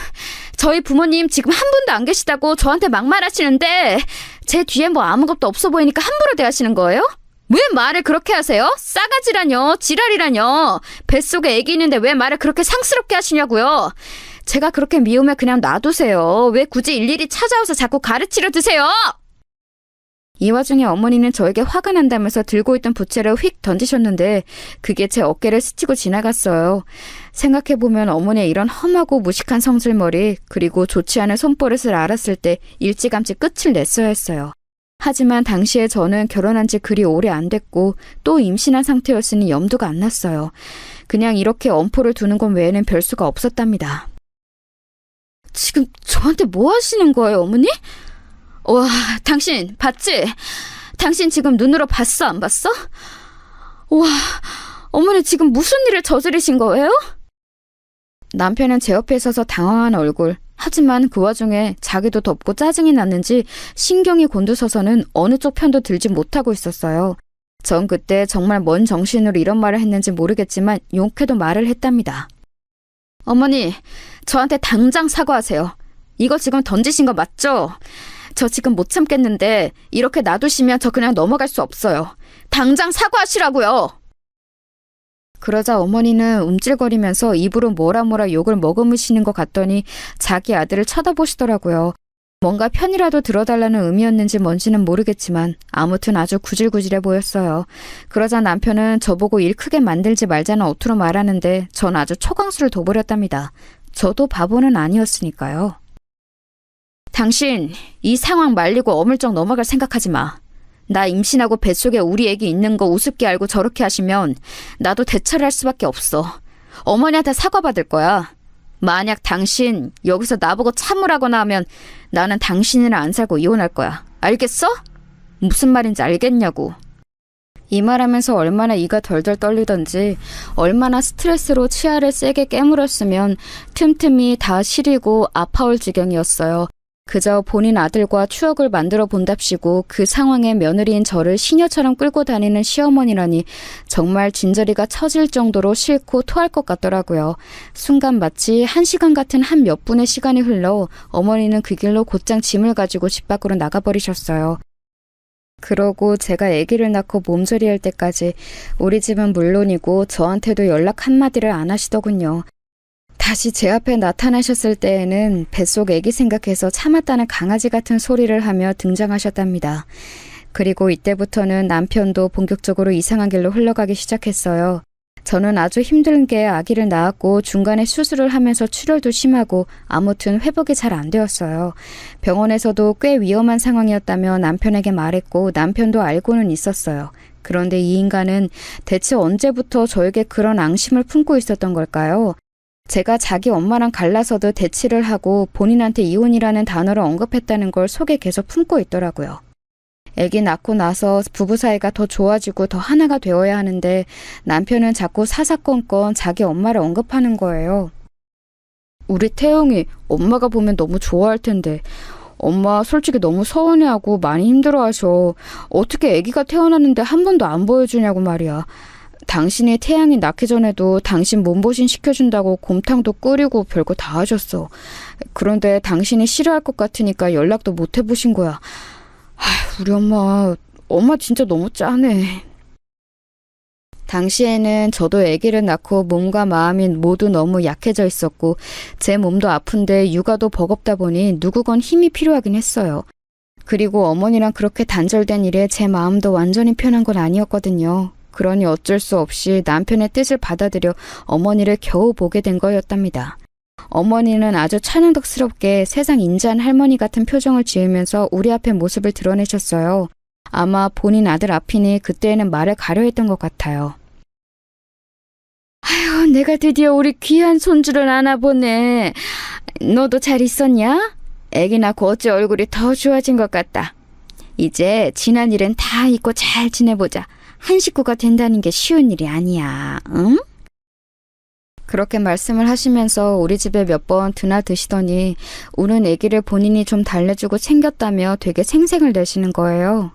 저희 부모님 지금 한 분도 안 계시다고 저한테 막말하시는데 제 뒤에 뭐 아무것도 없어 보이니까 함부로 대하시는 거예요? 왜 말을 그렇게 하세요? 싸가지라뇨, 지랄이라뇨. 뱃속에 애기 있는데 왜 말을 그렇게 상스럽게 하시냐고요. 제가 그렇게 미우면 그냥 놔두세요. 왜 굳이 일일이 찾아와서 자꾸 가르치려 드세요? 이 와중에 어머니는 저에게 화가 난다면서 들고 있던 부채를 휙 던지셨는데 그게 제 어깨를 스치고 지나갔어요. 생각해보면 어머니의 이런 험하고 무식한 성질머리 그리고 좋지 않은 손버릇을 알았을 때 일찌감치 끝을 냈어야 했어요. 하지만 당시에 저는 결혼한 지 그리 오래 안 됐고 또 임신한 상태였으니 염두가 안 났어요. 그냥 이렇게 엄포를 두는 것 외에는 별 수가 없었답니다. 지금 저한테 뭐 하시는 거예요, 어머니? 와, 당신 봤지? 당신 지금 눈으로 봤어, 안 봤어? 와, 어머니 지금 무슨 일을 저지르신 거예요? 남편은 제 옆에 서서 당황한 얼굴. 하지만 그 와중에 자기도 덥고 짜증이 났는지 신경이 곤두서서는 어느 쪽 편도 들지 못하고 있었어요. 전 그때 정말 뭔 정신으로 이런 말을 했는지 모르겠지만 용케도 말을 했답니다. 어머니, 저한테 당장 사과하세요. 이거 지금 던지신 거 맞죠? 저 지금 못 참겠는데 이렇게 놔두시면 저 그냥 넘어갈 수 없어요. 당장 사과하시라고요. 그러자 어머니는 움찔거리면서 입으로 뭐라 욕을 머금으시는 것 같더니 자기 아들을 쳐다보시더라고요. 뭔가 편이라도 들어달라는 의미였는지 뭔지는 모르겠지만 아무튼 아주 구질구질해 보였어요. 그러자 남편은 저보고 일 크게 만들지 말자는 어투로 말하는데 전 아주 초강수를 둬버렸답니다. 저도 바보는 아니었으니까요. 당신 이 상황 말리고 어물쩍 넘어갈 생각하지 마. 나 임신하고 뱃속에 우리 애기 있는 거 우습게 알고 저렇게 하시면 나도 대처를 할 수밖에 없어. 어머니한테 사과받을 거야. 만약 당신 여기서 나보고 참으라거나 하면 나는 당신이랑 안 살고 이혼할 거야. 알겠어? 무슨 말인지 알겠냐고. 이 말하면서 얼마나 이가 덜덜 떨리던지 얼마나 스트레스로 치아를 세게 깨물었으면 틈틈이 다 시리고 아파올 지경이었어요. 그저 본인 아들과 추억을 만들어 본답시고 그 상황에 며느리인 저를 시녀처럼 끌고 다니는 시어머니라니 정말 진저리가 처질 정도로 싫고 토할 것 같더라고요. 순간 마치 1시간 같은 한 몇 분의 시간이 흘러 어머니는 그 길로 곧장 짐을 가지고 집 밖으로 나가버리셨어요. 그러고 제가 아기를 낳고 몸조리할 때까지 우리 집은 물론이고 저한테도 연락 한마디를 안 하시더군요. 다시 제 앞에 나타나셨을 때에는 뱃속 아기 생각해서 참았다는 강아지 같은 소리를 하며 등장하셨답니다. 그리고 이때부터는 남편도 본격적으로 이상한 길로 흘러가기 시작했어요. 저는 아주 힘든 게 아기를 낳았고 중간에 수술을 하면서 출혈도 심하고 아무튼 회복이 잘 안 되었어요. 병원에서도 꽤 위험한 상황이었다며 남편에게 말했고 남편도 알고는 있었어요. 그런데 이 인간은 대체 언제부터 저에게 그런 앙심을 품고 있었던 걸까요? 제가 자기 엄마랑 갈라서도 대치를 하고 본인한테 이혼이라는 단어를 언급했다는 걸 속에 계속 품고 있더라고요. 아기 낳고 나서 부부 사이가 더 좋아지고 더 하나가 되어야 하는데 남편은 자꾸 사사건건 자기 엄마를 언급하는 거예요. 우리 태영이 엄마가 보면 너무 좋아할 텐데 엄마 솔직히 너무 서운해하고 많이 힘들어하셔. 어떻게 아기가 태어났는데 한 번도 안 보여주냐고 말이야. 당신이 태양이 낳기 전에도 당신 몸보신 시켜준다고 곰탕도 끓이고 별거 다 하셨어. 그런데 당신이 싫어할 것 같으니까 연락도 못 해보신 거야. 우리 엄마 진짜 너무 짠해. 당시에는 저도 아기를 낳고 몸과 마음이 모두 너무 약해져 있었고 제 몸도 아픈데 육아도 버겁다 보니 누구건 힘이 필요하긴 했어요. 그리고 어머니랑 그렇게 단절된 일에 제 마음도 완전히 편한 건 아니었거든요. 그러니 어쩔 수 없이 남편의 뜻을 받아들여 어머니를 겨우 보게 된 거였답니다. 어머니는 아주 천연덕스럽게 세상 인자한 할머니 같은 표정을 지으면서 우리 앞에 모습을 드러내셨어요. 아마 본인 아들 앞이니 그때에는 말을 가려 했던 것 같아요. 아휴, 내가 드디어 우리 귀한 손주를 안아보네. 너도 잘 있었냐? 애기 낳고 어째 얼굴이 더 좋아진 것 같다. 이제 지난 일은 다 잊고 잘 지내보자. 한 식구가 된다는 게 쉬운 일이 아니야, 응? 그렇게 말씀을 하시면서 우리 집에 몇 번 드나드시더니 우는 아기를 본인이 좀 달래주고 챙겼다며 되게 생색을 내시는 거예요.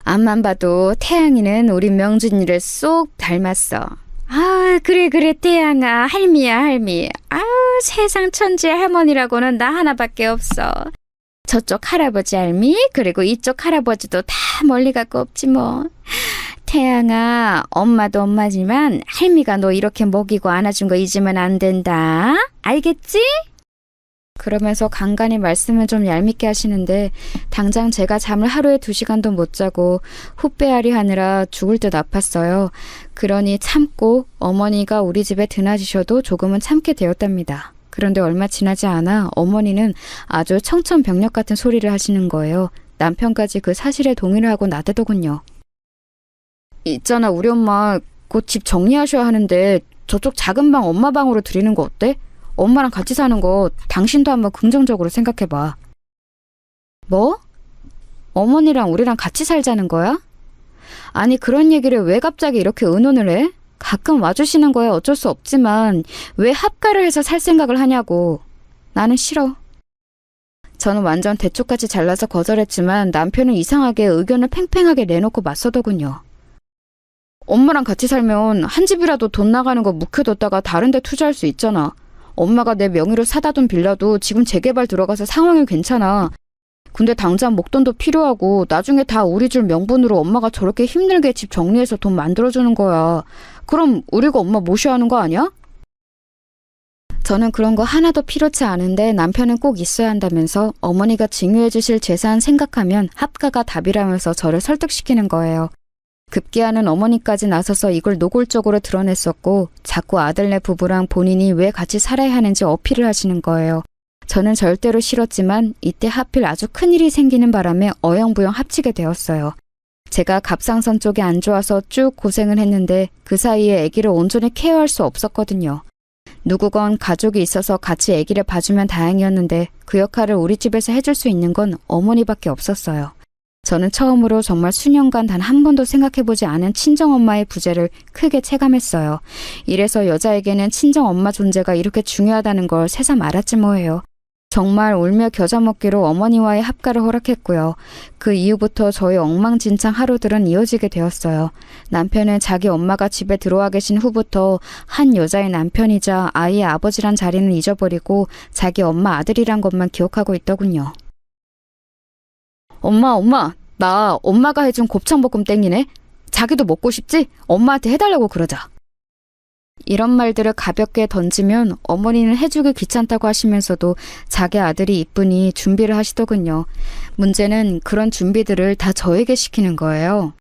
앞만 봐도 태양이는 우리 명준이를 쏙 닮았어. 아, 그래 태양아, 할미야 할미. 아, 세상 천지의 할머니라고는 나 하나밖에 없어. 저쪽 할아버지 할미, 그리고 이쪽 할아버지도 다 멀리 갖고 없지 뭐. 태양아, 엄마도 엄마지만 할미가 너 이렇게 먹이고 안아준 거 잊으면 안 된다. 알겠지? 그러면서 간간히 말씀을 좀 얄밉게 하시는데 당장 제가 잠을 하루에 2시간도 못 자고 후배알이 하느라 죽을 듯 아팠어요. 그러니 참고 어머니가 우리 집에 드나지셔도 조금은 참게 되었답니다. 그런데 얼마 지나지 않아 어머니는 아주 청천벽력 같은 소리를 하시는 거예요. 남편까지 그 사실에 동의를 하고 나대더군요. 있잖아, 우리 엄마 곧 집 정리하셔야 하는데 저쪽 작은 방 엄마 방으로 드리는 거 어때? 엄마랑 같이 사는 거 당신도 한번 긍정적으로 생각해봐. 뭐? 어머니랑 우리랑 같이 살자는 거야? 아니, 그런 얘기를 왜 갑자기 이렇게 의논을 해? 가끔 와주시는 거야 어쩔 수 없지만 왜 합가를 해서 살 생각을 하냐고. 나는 싫어. 저는 완전 대초까지 잘라서 거절했지만 남편은 이상하게 의견을 팽팽하게 내놓고 맞서더군요. 엄마랑 같이 살면 한 집이라도 돈 나가는 거 묵혀뒀다가 다른 데 투자할 수 있잖아. 엄마가 내 명의로 사다 둔 빌라도 지금 재개발 들어가서 상황이 괜찮아. 근데 당장 목돈도 필요하고 나중에 다 우리 줄 명분으로 엄마가 저렇게 힘들게 집 정리해서 돈 만들어주는 거야. 그럼 우리가 엄마 모셔야 하는 거 아니야? 저는 그런 거 하나도 필요치 않은데 남편은 꼭 있어야 한다면서 어머니가 증여해 주실 재산 생각하면 합가가 답이라면서 저를 설득시키는 거예요. 급기야는 어머니까지 나서서 이걸 노골적으로 드러냈었고 자꾸 아들네 부부랑 본인이 왜 같이 살아야 하는지 어필을 하시는 거예요. 저는 절대로 싫었지만 이때 하필 아주 큰일이 생기는 바람에 어영부영 합치게 되었어요. 제가 갑상선 쪽이 안 좋아서 쭉 고생을 했는데 그 사이에 아기를 온전히 케어할 수 없었거든요. 누구건 가족이 있어서 같이 아기를 봐주면 다행이었는데 그 역할을 우리 집에서 해줄 수 있는 건 어머니밖에 없었어요. 저는 처음으로 정말 수년간 단 한 번도 생각해보지 않은 친정엄마의 부재를 크게 체감했어요. 이래서 여자에게는 친정엄마 존재가 이렇게 중요하다는 걸 새삼 알았지 뭐예요. 정말 울며 겨자 먹기로 어머니와의 합가를 허락했고요. 그 이후부터 저희 엉망진창 하루들은 이어지게 되었어요. 남편은 자기 엄마가 집에 들어와 계신 후부터 한 여자의 남편이자 아이의 아버지란 자리는 잊어버리고 자기 엄마 아들이란 것만 기억하고 있더군요. 엄마, 나 엄마가 해준 곱창볶음 땡기네. 자기도 먹고 싶지? 엄마한테 해달라고 그러자. 이런 말들을 가볍게 던지면 어머니는 해주기 귀찮다고 하시면서도 자기 아들이 이쁘니 준비를 하시더군요. 문제는 그런 준비들을 다 저에게 시키는 거예요.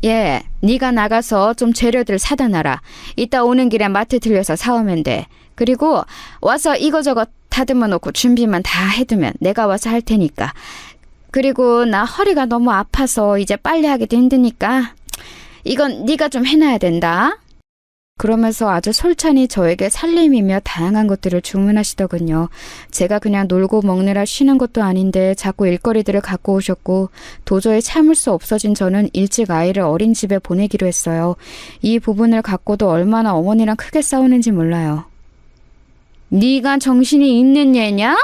예, 네가 나가서 좀 재료들 사다 놔라. 이따 오는 길에 마트 들려서 사오면 돼. 그리고 와서 이거저거 다듬어 놓고 준비만 다 해두면 내가 와서 할 테니까. 그리고 나 허리가 너무 아파서 이제 빨래하기도 힘드니까 이건 네가 좀 해놔야 된다. 그러면서 아주 솔찬히 저에게 살림이며 다양한 것들을 주문하시더군요. 제가 그냥 놀고 먹느라 쉬는 것도 아닌데 자꾸 일거리들을 갖고 오셨고 도저히 참을 수 없어진 저는 일찍 아이를 어린이집에 보내기로 했어요. 이 부분을 갖고도 얼마나 어머니랑 크게 싸우는지 몰라요. 네가 정신이 있는 얘냐?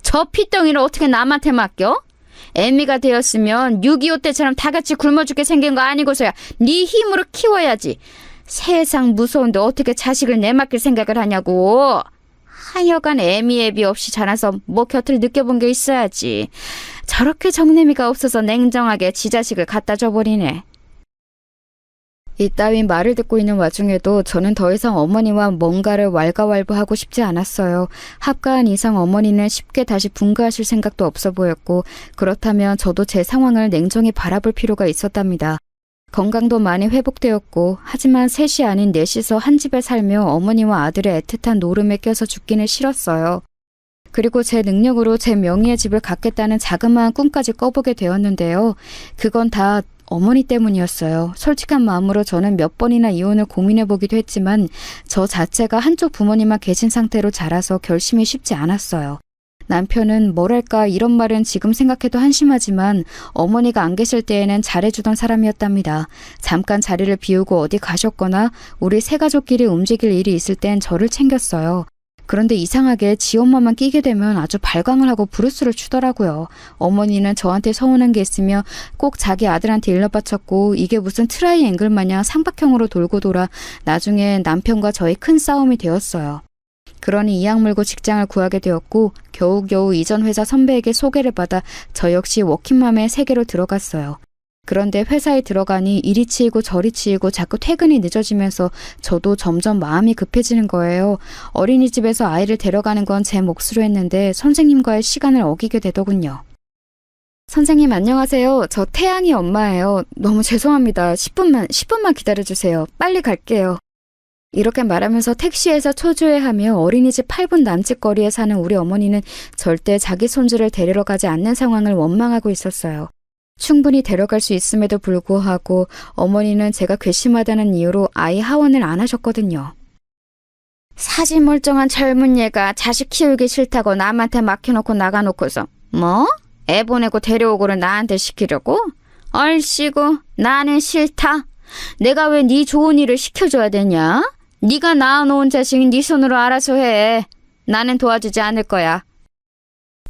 저 피덩이를 어떻게 남한테 맡겨? 애미가 되었으면 6.25 때처럼 다 같이 굶어 죽게 생긴 거 아니고서야 네 힘으로 키워야지. 세상 무서운데 어떻게 자식을 내맡길 생각을 하냐고. 하여간 애미 없이 자라서 뭐 곁을 느껴본 게 있어야지. 저렇게 정내미가 없어서 냉정하게 지 자식을 갖다 줘버리네. 이따윈 말을 듣고 있는 와중에도 저는 더 이상 어머니와 뭔가를 왈가왈부하고 싶지 않았어요. 합가한 이상 어머니는 쉽게 다시 분가하실 생각도 없어 보였고 그렇다면 저도 제 상황을 냉정히 바라볼 필요가 있었답니다. 건강도 많이 회복되었고 하지만 셋이 아닌 넷이서 한 집에 살며 어머니와 아들의 애틋한 노름에 껴서 죽기는 싫었어요. 그리고 제 능력으로 제 명의의 집을 갖겠다는 자그마한 꿈까지 꿔보게 되었는데요. 그건 다 어머니 때문이었어요. 솔직한 마음으로 저는 몇 번이나 이혼을 고민해보기도 했지만 저 자체가 한쪽 부모님만 계신 상태로 자라서 결심이 쉽지 않았어요. 남편은 뭐랄까 이런 말은 지금 생각해도 한심하지만 어머니가 안 계실 때에는 잘해주던 사람이었답니다. 잠깐 자리를 비우고 어디 가셨거나 우리 세 가족끼리 움직일 일이 있을 땐 저를 챙겼어요. 그런데 이상하게 지 엄마만 끼게 되면 아주 발광을 하고 브루스를 추더라고요. 어머니는 저한테 서운한 게 있으며 꼭 자기 아들한테 일러바쳤고 이게 무슨 트라이앵글 마냥 삼각형으로 돌고 돌아 나중에 남편과 저의 큰 싸움이 되었어요. 그러니 이악 물고 직장을 구하게 되었고 겨우겨우 이전 회사 선배에게 소개를 받아 저 역시 워킹맘의 세계로 들어갔어요. 그런데 회사에 들어가니 이리 치이고 저리 치이고 자꾸 퇴근이 늦어지면서 저도 점점 마음이 급해지는 거예요. 어린이집에서 아이를 데려가는 건 제 몫으로 했는데 선생님과의 시간을 어기게 되더군요. 선생님 안녕하세요. 저 태양이 엄마예요. 너무 죄송합니다. 10분만 기다려주세요. 빨리 갈게요. 이렇게 말하면서 택시에서 초조해하며 어린이집 8분 남짓 거리에 사는 우리 어머니는 절대 자기 손주를 데리러 가지 않는 상황을 원망하고 있었어요. 충분히 데려갈 수 있음에도 불구하고 어머니는 제가 괘씸하다는 이유로 아이 하원을 안 하셨거든요. 사지 멀쩡한 젊은 얘가 자식 키우기 싫다고 남한테 맡겨놓고 나가놓고서 뭐? 애 보내고 데려오고를 나한테 시키려고? 얼씨구 나는 싫다. 내가 왜 네 좋은 일을 시켜줘야 되냐? 네가 낳아놓은 자식 네 손으로 알아서 해. 나는 도와주지 않을 거야.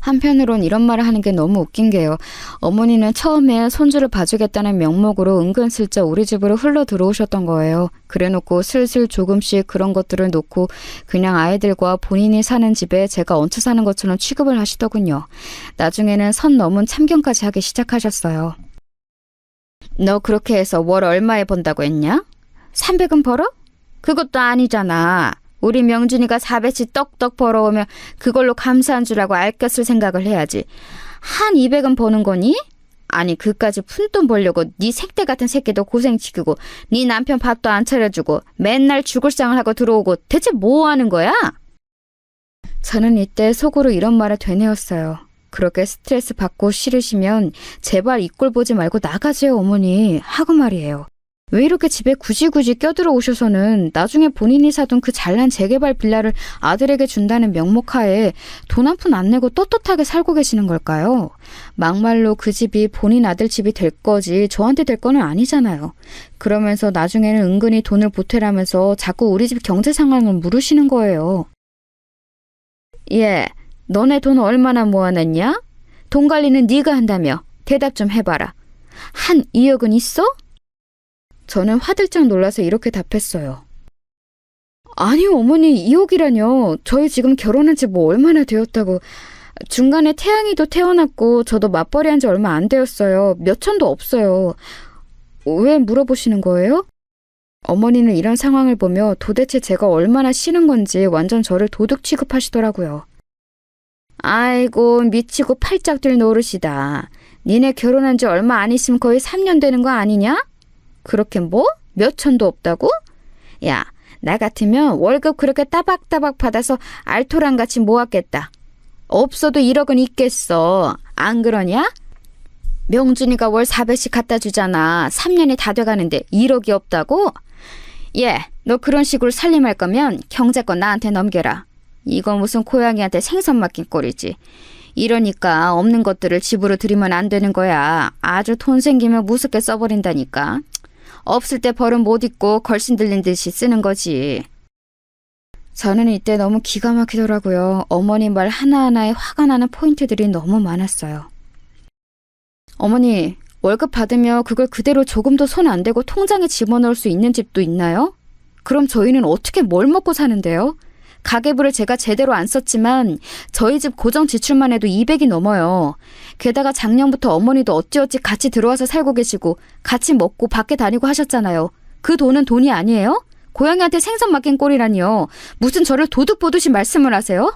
한편으론 이런 말을 하는 게 너무 웃긴 게요. 어머니는 처음에 손주를 봐주겠다는 명목으로 은근슬쩍 우리 집으로 흘러 들어오셨던 거예요. 그래놓고 슬슬 조금씩 그런 것들을 놓고 그냥 아이들과 본인이 사는 집에 제가 얹혀 사는 것처럼 취급을 하시더군요. 나중에는 선 넘은 참견까지 하기 시작하셨어요. 너 그렇게 해서 월 얼마에 번다고 했냐? 300은 벌어? 그것도 아니잖아. 우리 명준이가 400씩 떡떡 벌어오면 그걸로 감사한 줄 알고 아껴 쓸 생각을 해야지. 한 200은 버는 거니? 아니 그까지 푼돈 벌려고 네 색대 같은 새끼도 고생시키고 네 남편 밥도 안 차려주고 맨날 죽을상을 하고 들어오고 대체 뭐 하는 거야? 저는 이때 속으로 이런 말을 되뇌었어요. 그렇게 스트레스 받고 싫으시면 제발 이 꼴 보지 말고 나가세요 어머니 하고 말이에요. 왜 이렇게 집에 굳이 껴들어 오셔서는 나중에 본인이 사둔 그 잘난 재개발 빌라를 아들에게 준다는 명목하에 돈 한 푼 안 내고 떳떳하게 살고 계시는 걸까요? 막말로 그 집이 본인 아들 집이 될 거지 저한테 될 거는 아니잖아요. 그러면서 나중에는 은근히 돈을 보태라면서 자꾸 우리 집 경제 상황을 물으시는 거예요. 예, 너네 돈 얼마나 모아놨냐? 돈 관리는 네가 한다며. 대답 좀 해봐라. 한 2억은 있어? 저는 화들짝 놀라서 이렇게 답했어요. 아니요, 어머니, 2억이라뇨. 저희 지금 결혼한 지 뭐 얼마나 되었다고. 중간에 태양이도 태어났고 저도 맞벌이한 지 얼마 안 되었어요. 몇 천도 없어요. 왜 물어보시는 거예요? 어머니는 이런 상황을 보며 도대체 제가 얼마나 싫은 건지 완전 저를 도둑 취급하시더라고요. 아이고, 미치고 팔짝 뛸 노릇이다. 니네 결혼한 지 얼마 안 있으면 거의 3년 되는 거 아니냐? 그렇게 뭐? 몇 천도 없다고? 야, 나 같으면 월급 그렇게 따박따박 받아서 알토란같이 모았겠다. 없어도 1억은 있겠어. 안 그러냐? 명준이가 월 400씩 갖다 주잖아. 3년이 다 돼가는데 1억이 없다고? 예, 너 그런 식으로 살림할 거면 경제권 나한테 넘겨라. 이건 무슨 고양이한테 생선 맡긴 꼴이지. 이러니까 없는 것들을 집으로 들이면 안 되는 거야. 아주 돈 생기면 무섭게 써버린다니까. 없을 때 벌은 못 입고 걸신 들린 듯이 쓰는 거지. 저는 이때 너무 기가 막히더라고요. 어머니 말 하나하나에 화가 나는 포인트들이 너무 많았어요. 어머니, 월급 받으며 그걸 그대로 조금도 손 안 대고 통장에 집어넣을 수 있는 집도 있나요? 그럼 저희는 어떻게 뭘 먹고 사는데요? 가계부를 제가 제대로 안 썼지만 저희 집 고정 지출만 해도 200이 넘어요. 게다가 작년부터 어머니도 어찌어찌 같이 들어와서 살고 계시고 같이 먹고 밖에 다니고 하셨잖아요. 그 돈은 돈이 아니에요? 고양이한테 생선 맡긴 꼴이라니요. 무슨 저를 도둑 보듯이 말씀을 하세요?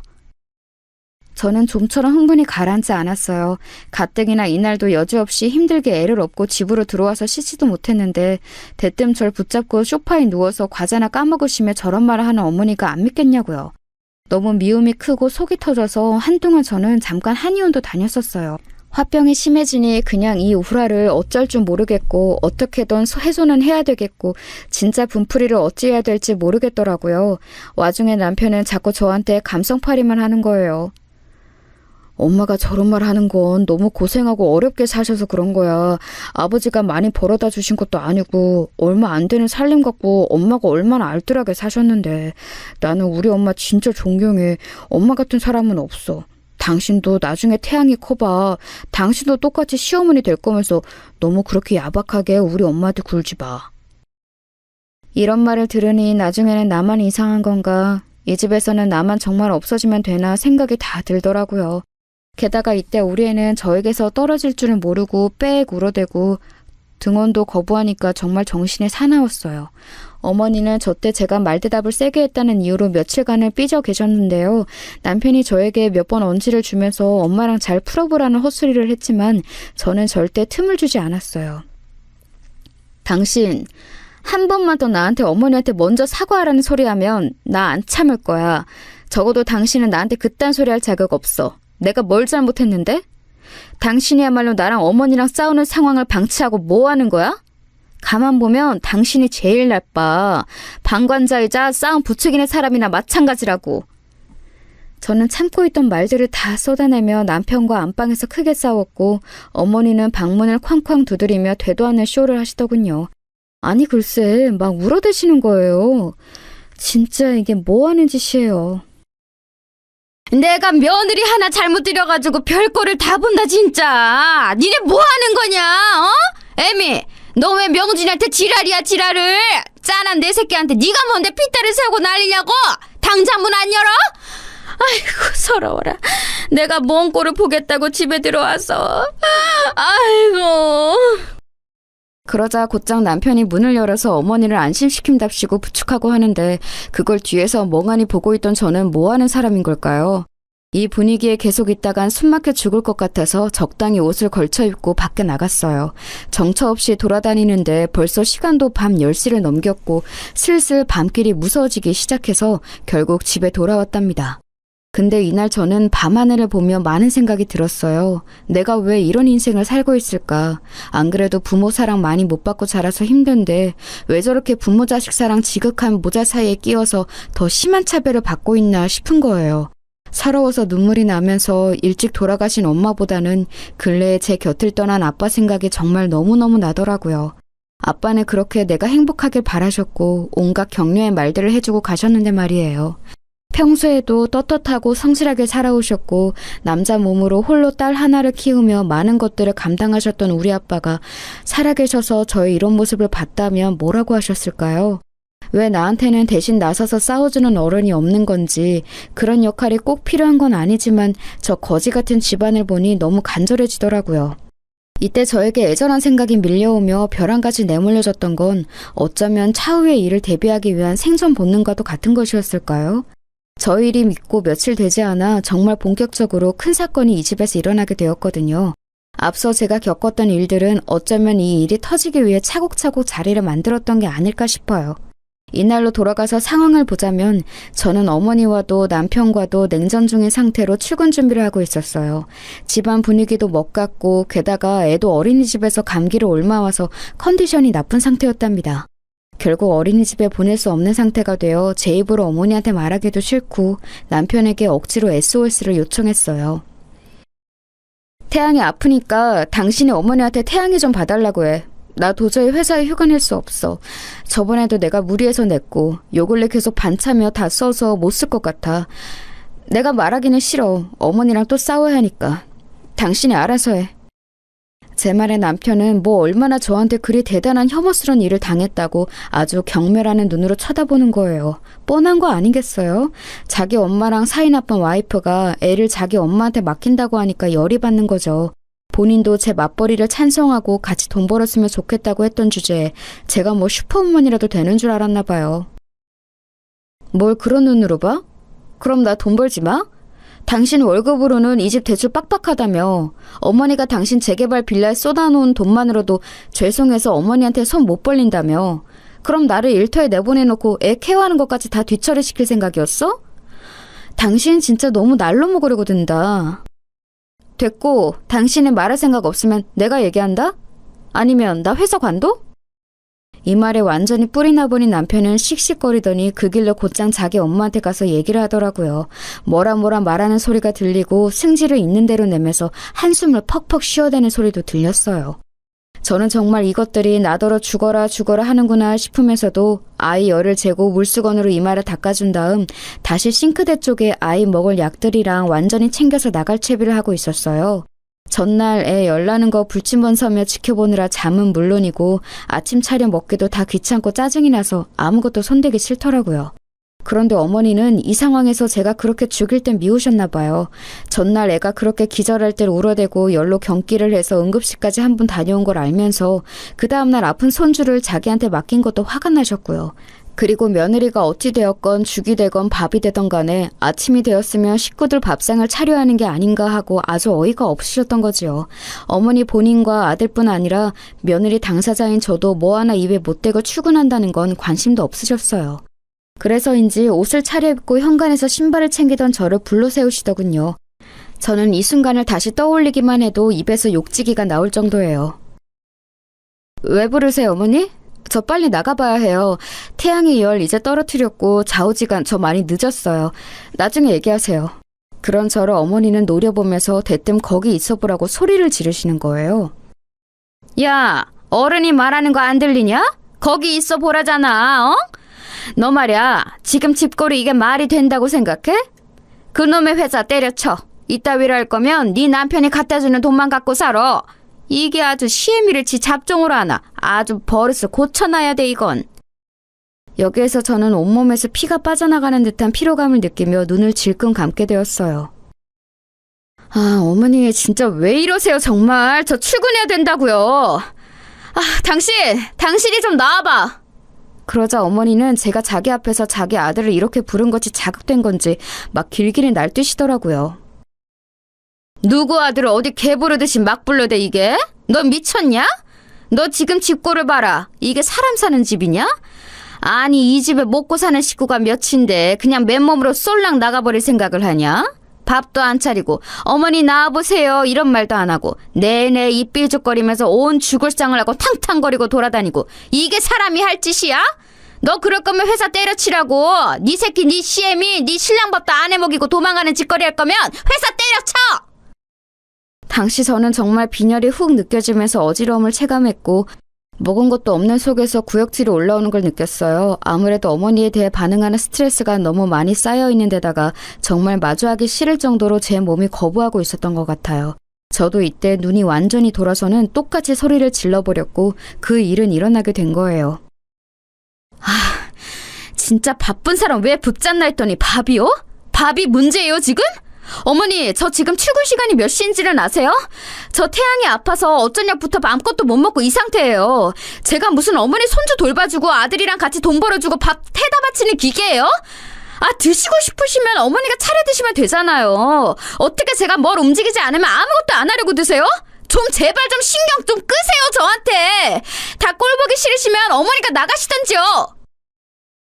저는 좀처럼 흥분이 가라앉지 않았어요. 가뜩이나 이날도 여지없이 힘들게 애를 업고 집으로 들어와서 씻지도 못했는데 대뜸 절 붙잡고 소파에 누워서 과자나 까먹으시며 저런 말을 하는 어머니가 안 믿겠냐고요. 너무 미움이 크고 속이 터져서 한동안 저는 잠깐 한의원도 다녔었어요. 화병이 심해지니 그냥 이 우라를 어쩔 줄 모르겠고 어떻게든 해소는 해야 되겠고 진짜 분풀이를 어찌해야 될지 모르겠더라고요. 와중에 남편은 자꾸 저한테 감성팔이만 하는 거예요. 엄마가 저런 말 하는 건 너무 고생하고 어렵게 사셔서 그런 거야. 아버지가 많이 벌어다 주신 것도 아니고 얼마 안 되는 살림 갖고 엄마가 얼마나 알뜰하게 사셨는데 나는 우리 엄마 진짜 존경해. 엄마 같은 사람은 없어. 당신도 나중에 태양이 커봐. 당신도 똑같이 시어머니 될 거면서 너무 그렇게 야박하게 우리 엄마한테 굴지 마. 이런 말을 들으니 나중에는 나만 이상한 건가? 이 집에서는 나만 정말 없어지면 되나 생각이 다 들더라고요. 게다가 이때 우리 애는 저에게서 떨어질 줄은 모르고 빽 울어대고 등원도 거부하니까 정말 정신이 사나웠어요. 어머니는 저때 제가 말대답을 세게 했다는 이유로 며칠간을 삐져 계셨는데요. 남편이 저에게 몇 번 언지를 주면서 엄마랑 잘 풀어보라는 헛소리를 했지만 저는 절대 틈을 주지 않았어요. 당신 한 번만 더 나한테 어머니한테 먼저 사과하라는 소리 하면 나 안 참을 거야. 적어도 당신은 나한테 그딴 소리 할 자격 없어. 내가 뭘 잘못했는데? 당신이야말로 나랑 어머니랑 싸우는 상황을 방치하고 뭐 하는 거야? 가만 보면 당신이 제일 나빠. 방관자이자 싸움 부추기는 사람이나 마찬가지라고. 저는 참고 있던 말들을 다 쏟아내며 남편과 안방에서 크게 싸웠고 어머니는 방문을 쾅쾅 두드리며 되도 않는 쇼를 하시더군요. 아니 글쎄 막 울어대시는 거예요. 진짜 이게 뭐 하는 짓이에요. 내가 며느리 하나 잘못 들여가지고 별거를 다 본다 진짜. 니네 뭐 하는 거냐? 애미 너 왜 명준이한테 지랄이야 지랄을. 짠한 내 새끼한테 네가 뭔데 핏대를 세우고 난리냐고. 당장 문 안 열어? 아이고 서러워라. 내가 뭔 꼴을 보겠다고 집에 들어와서. 아이고. 그러자 곧장 남편이 문을 열어서 어머니를 안심시킨답시고 부축하고 하는데 그걸 뒤에서 멍하니 보고 있던 저는 뭐 하는 사람인 걸까요? 이 분위기에 계속 있다간 숨막혀 죽을 것 같아서 적당히 옷을 걸쳐 입고 밖에 나갔어요. 정처 없이 돌아다니는데 벌써 시간도 밤 10시를 넘겼고 슬슬 밤길이 무서워지기 시작해서 결국 집에 돌아왔답니다. 근데 이날 저는 밤하늘을 보며 많은 생각이 들었어요. 내가 왜 이런 인생을 살고 있을까? 안 그래도 부모 사랑 많이 못 받고 자라서 힘든데 왜 저렇게 부모 자식 사랑 지극한 모자 사이에 끼어서 더 심한 차별을 받고 있나 싶은 거예요. 서러워서 눈물이 나면서 일찍 돌아가신 엄마보다는 근래에 제 곁을 떠난 아빠 생각이 정말 너무너무 나더라고요. 아빠는 그렇게 내가 행복하길 바라셨고 온갖 격려의 말들을 해주고 가셨는데 말이에요. 평소에도 떳떳하고 성실하게 살아오셨고 남자 몸으로 홀로 딸 하나를 키우며 많은 것들을 감당하셨던 우리 아빠가 살아계셔서 저의 이런 모습을 봤다면 뭐라고 하셨을까요? 왜 나한테는 대신 나서서 싸워주는 어른이 없는 건지, 그런 역할이 꼭 필요한 건 아니지만 저 거지 같은 집안을 보니 너무 간절해지더라고요. 이때 저에게 애절한 생각이 밀려오며 벼랑같이 내몰려졌던 건 어쩌면 차후의 일을 대비하기 위한 생존 본능과도 같은 것이었을까요? 저 일이 믿고 며칠 되지 않아 정말 본격적으로 큰 사건이 이 집에서 일어나게 되었거든요. 앞서 제가 겪었던 일들은 어쩌면 이 일이 터지기 위해 차곡차곡 자리를 만들었던 게 아닐까 싶어요. 이날로 돌아가서 상황을 보자면 저는 어머니와도 남편과도 냉전 중인 상태로 출근 준비를 하고 있었어요. 집안 분위기도 먹같고 게다가 애도 어린이집에서 감기로 옮아와서 컨디션이 나쁜 상태였답니다. 결국 어린이집에 보낼 수 없는 상태가 되어 제 입으로 어머니한테 말하기도 싫고 남편에게 억지로 SOS를 요청했어요. 태양이 아프니까 당신이 어머니한테 태양이 좀 봐달라고 해. 나 도저히 회사에 휴가 낼 수 없어. 저번에도 내가 무리해서 냈고 요 근래 계속 반차며 다 써서 못 쓸 것 같아. 내가 말하기는 싫어. 어머니랑 또 싸워야 하니까. 당신이 알아서 해. 제 말에 남편은 뭐 얼마나 저한테 그리 대단한 혐오스러운 일을 당했다고 아주 경멸하는 눈으로 쳐다보는 거예요. 뻔한 거 아니겠어요? 자기 엄마랑 사이 나쁜 와이프가 애를 자기 엄마한테 맡긴다고 하니까 열이 받는 거죠. 본인도 제 맞벌이를 찬성하고 같이 돈 벌었으면 좋겠다고 했던 주제에 제가 뭐 슈퍼우먼이라도 되는 줄 알았나 봐요. 뭘 그런 눈으로 봐? 그럼 나 돈 벌지 마? 당신 월급으로는 이 집 대출 빡빡하다며. 어머니가 당신 재개발 빌라에 쏟아놓은 돈만으로도 죄송해서 어머니한테 손 못 벌린다며. 그럼 나를 일터에 내보내놓고 애 케어하는 것까지 다 뒤처리시킬 생각이었어? 당신 진짜 너무 날로 먹으려고 든다. 됐고, 당신이 말할 생각 없으면 내가 얘기한다? 아니면 나 회사 관둬? 이 말에 완전히 뿔이 나버린 남편은 씩씩거리더니 그 길로 곧장 자기 엄마한테 가서 얘기를 하더라고요. 뭐라 말하는 소리가 들리고 승질을 있는 대로 내면서 한숨을 퍽퍽 쉬어대는 소리도 들렸어요. 저는 정말 이것들이 나더러 죽어라 하는구나 싶으면서도 아이 열을 재고 물수건으로 이마를 닦아준 다음 다시 싱크대 쪽에 아이 먹을 약들이랑 완전히 챙겨서 나갈 채비를 하고 있었어요. 전날 애 열나는 거 불침번 서며 지켜보느라 잠은 물론이고 아침 차려 먹기도 다 귀찮고 짜증이 나서 아무것도 손대기 싫더라고요. 그런데 어머니는 이 상황에서 제가 그렇게 죽일 땐 미우셨나 봐요. 전날 애가 그렇게 기절할 때 울어대고 열로 경기를 해서 응급실까지 한 번 다녀온 걸 알면서 그 다음날 아픈 손주를 자기한테 맡긴 것도 화가 나셨고요. 그리고 며느리가 어찌 되었건 죽이 되건 밥이 되던 간에 아침이 되었으면 식구들 밥상을 차려야 하는 게 아닌가 하고 아주 어이가 없으셨던 거지요. 어머니 본인과 아들뿐 아니라 며느리 당사자인 저도 뭐 하나 입에 못 대고 출근한다는 건 관심도 없으셨어요. 그래서인지 옷을 차려입고 현관에서 신발을 챙기던 저를 불러 세우시더군요. 저는 이 순간을 다시 떠올리기만 해도 입에서 욕지기가 나올 정도예요. 왜 부르세요, 어머니? 저 빨리 나가봐야 해요. 태양의 열 이제 떨어뜨렸고 좌우지간 저 많이 늦었어요. 나중에 얘기하세요. 그런 저를 어머니는 노려보면서 대뜸 거기 있어보라고 소리를 지르시는 거예요. 야, 어른이 말하는 거 안 들리냐? 거기 있어 보라잖아, 어? 너 말야, 지금 집거리 이게 말이 된다고 생각해? 그놈의 회사 때려쳐. 이따위로 할 거면 네 남편이 갖다 주는 돈만 갖고 살아. 이게 아주 시애미를 지 잡종으로 하나. 아주 버릇을 고쳐놔야 돼, 이건. 여기에서 저는 온몸에서 피가 빠져나가는 듯한 피로감을 느끼며 눈을 질끈 감게 되었어요. 아, 어머니 진짜 왜 이러세요, 정말. 저 출근해야 된다고요. 아, 당신이 좀 나와봐. 그러자 어머니는 제가 자기 앞에서 자기 아들을 이렇게 부른 것이 자극된 건지 막 길길이 날뛰시더라고요. 누구 아들을 어디 개 부르듯이 막 불러대 이게? 너 미쳤냐? 너 지금 집꼴을 봐라. 이게 사람 사는 집이냐? 아니, 이 집에 먹고 사는 식구가 몇인데 그냥 맨몸으로 쏠랑 나가버릴 생각을 하냐? 밥도 안 차리고 어머니 나와보세요 이런 말도 안 하고 내내 입 삐죽거리면서 온 죽을상을 하고 탕탕거리고 돌아다니고 이게 사람이 할 짓이야? 너 그럴 거면 회사 때려치라고. 네 새끼 네 시애미 네 신랑 밥도 안 해먹이고 도망가는 짓거리 할 거면 회사 때려쳐. 당시 저는 정말 빈혈이 훅 느껴지면서 어지러움을 체감했고 먹은 것도 없는 속에서 구역질이 올라오는 걸 느꼈어요. 아무래도 어머니에 대해 반응하는 스트레스가 너무 많이 쌓여 있는 데다가 정말 마주하기 싫을 정도로 제 몸이 거부하고 있었던 것 같아요. 저도 이때 눈이 완전히 돌아서는 똑같이 소리를 질러버렸고 그 일은 일어나게 된 거예요. 진짜 바쁜 사람 왜 붙잡나 했더니 밥이요? 밥이 문제예요 지금? 어머니, 저 지금 출근 시간이 몇 시인지는 아세요? 저 태양이 아파서 어쩐 약부터 아무것도 못 먹고 이 상태예요. 제가 무슨 어머니 손주 돌봐주고 아들이랑 같이 돈 벌어주고 밥 태다 바치는 기계예요? 드시고 싶으시면 어머니가 차려 드시면 되잖아요. 어떻게 제가 뭘 움직이지 않으면 아무것도 안 하려고 드세요? 좀 제발 좀 신경 좀 끄세요 저한테. 다 꼴보기 싫으시면 어머니가 나가시던지요.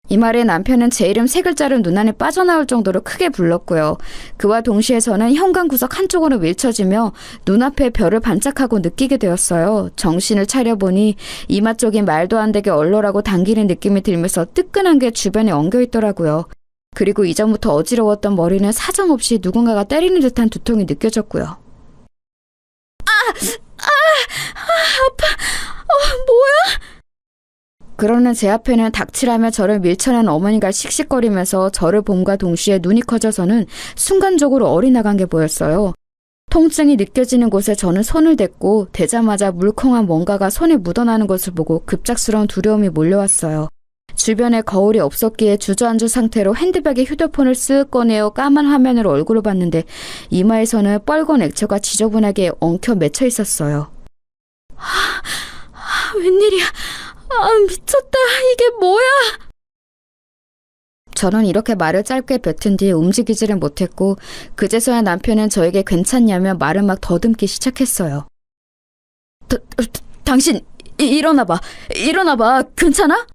이 말에 남편은 제 이름 3글자를 눈안에 빠져나올 정도로 크게 불렀고요. 그와 동시에 저는 현관구석 한쪽으로 밀쳐지며 눈앞에 별을 반짝하고 느끼게 되었어요. 정신을 차려보니 이마 쪽이 말도 안 되게 얼얼하고 당기는 느낌이 들면서 뜨끈한 게 주변에 엉겨있더라고요. 그리고 이전부터 어지러웠던 머리는 사정없이 누군가가 때리는 듯한 두통이 느껴졌고요. 아파. 뭐야? 그러는 제 앞에는 닥치라며 저를 밀쳐낸 어머니가 씩씩거리면서 저를 봄과 동시에 눈이 커져서는 순간적으로 어리나간 게 보였어요. 통증이 느껴지는 곳에 저는 손을 댔고 대자마자 물컹한 뭔가가 손에 묻어나는 것을 보고 급작스러운 두려움이 몰려왔어요. 주변에 거울이 없었기에 주저앉은 상태로 핸드백에 휴대폰을 쓱 꺼내어 까만 화면으로 얼굴을 봤는데 이마에서는 뻘건 액체가 지저분하게 엉켜 맺혀 있었어요. 웬일이야. 미쳤다. 이게 뭐야? 저는 이렇게 말을 짧게 뱉은 뒤 움직이지를 못했고 그제서야 남편은 저에게 괜찮냐며 말을 막 더듬기 시작했어요. 당신 일어나봐. 괜찮아?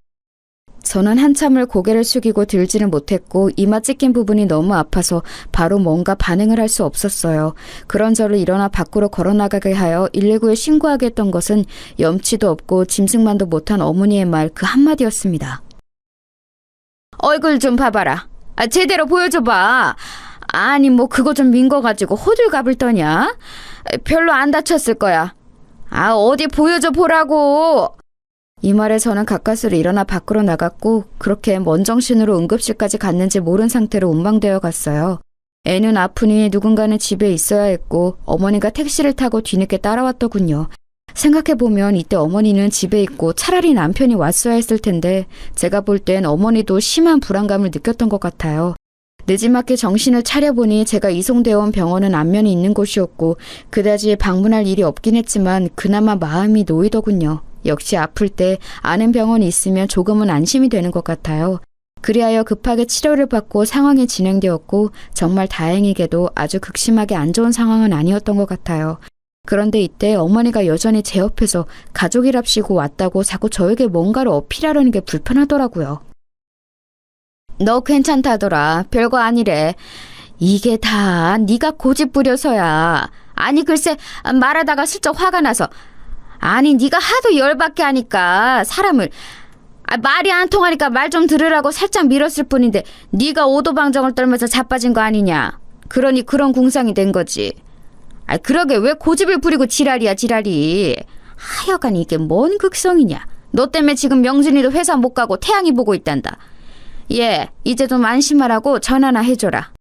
저는 한참을 고개를 숙이고 들지는 못했고 이마 찢긴 부분이 너무 아파서 바로 뭔가 반응을 할 수 없었어요. 그런 저를 일어나 밖으로 걸어나가게 하여 119에 신고하게 했던 것은 염치도 없고 짐승만도 못한 어머니의 말 그 한마디였습니다. 얼굴 좀 봐봐라. 제대로 보여줘봐. 아니 뭐 그거 좀 민 거 가지고 호들갑을 떠냐? 별로 안 다쳤을 거야. 어디 보여줘 보라고. 이 말에 저는 가까스로 일어나 밖으로 나갔고 그렇게 먼정신으로 응급실까지 갔는지 모른 상태로 운방되어 갔어요. 애는 아프니 누군가는 집에 있어야 했고 어머니가 택시를 타고 뒤늦게 따라왔더군요. 생각해보면 이때 어머니는 집에 있고 차라리 남편이 왔어야 했을 텐데 제가 볼 땐 어머니도 심한 불안감을 느꼈던 것 같아요. 늦지막히 정신을 차려보니 제가 이송되어 온 병원은 안면이 있는 곳이었고 그다지 방문할 일이 없긴 했지만 그나마 마음이 놓이더군요. 역시 아플 때 아는 병원이 있으면 조금은 안심이 되는 것 같아요. 그리하여 급하게 치료를 받고 상황이 진행되었고 정말 다행히게도 아주 극심하게 안 좋은 상황은 아니었던 것 같아요. 그런데 이때 어머니가 여전히 제 옆에서 가족이랍시고 왔다고 자꾸 저에게 뭔가를 어필하려는 게 불편하더라고요. 너 괜찮다더라. 별거 아니래. 이게 다 네가 고집 부려서야. 아니 글쎄 말하다가 슬쩍 화가 나서 아니 네가 하도 열받게 하니까 사람을 말이 안 통하니까 말 좀 들으라고 살짝 밀었을 뿐인데 네가 오도방정을 떨면서 자빠진 거 아니냐. 그러니 그런 궁상이 된 거지. 그러게 왜 고집을 부리고 지랄이야 지랄이. 하여간 이게 뭔 극성이냐. 너 때문에 지금 명준이도 회사 못 가고 태양이 보고 있단다. 이제 좀 안심하라고 전화나 해줘라.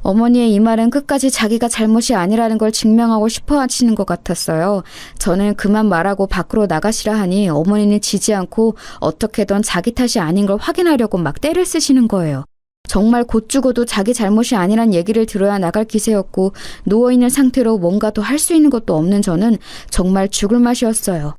어머니의 이 말은 끝까지 자기가 잘못이 아니라는 걸 증명하고 싶어 하시는 것 같았어요. 저는 그만 말하고 밖으로 나가시라 하니 어머니는 지지 않고 어떻게든 자기 탓이 아닌 걸 확인하려고 막 떼를 쓰시는 거예요. 정말 곧 죽어도 자기 잘못이 아니란 얘기를 들어야 나갈 기세였고 누워있는 상태로 뭔가 더 할 수 있는 것도 없는 저는 정말 죽을 맛이었어요.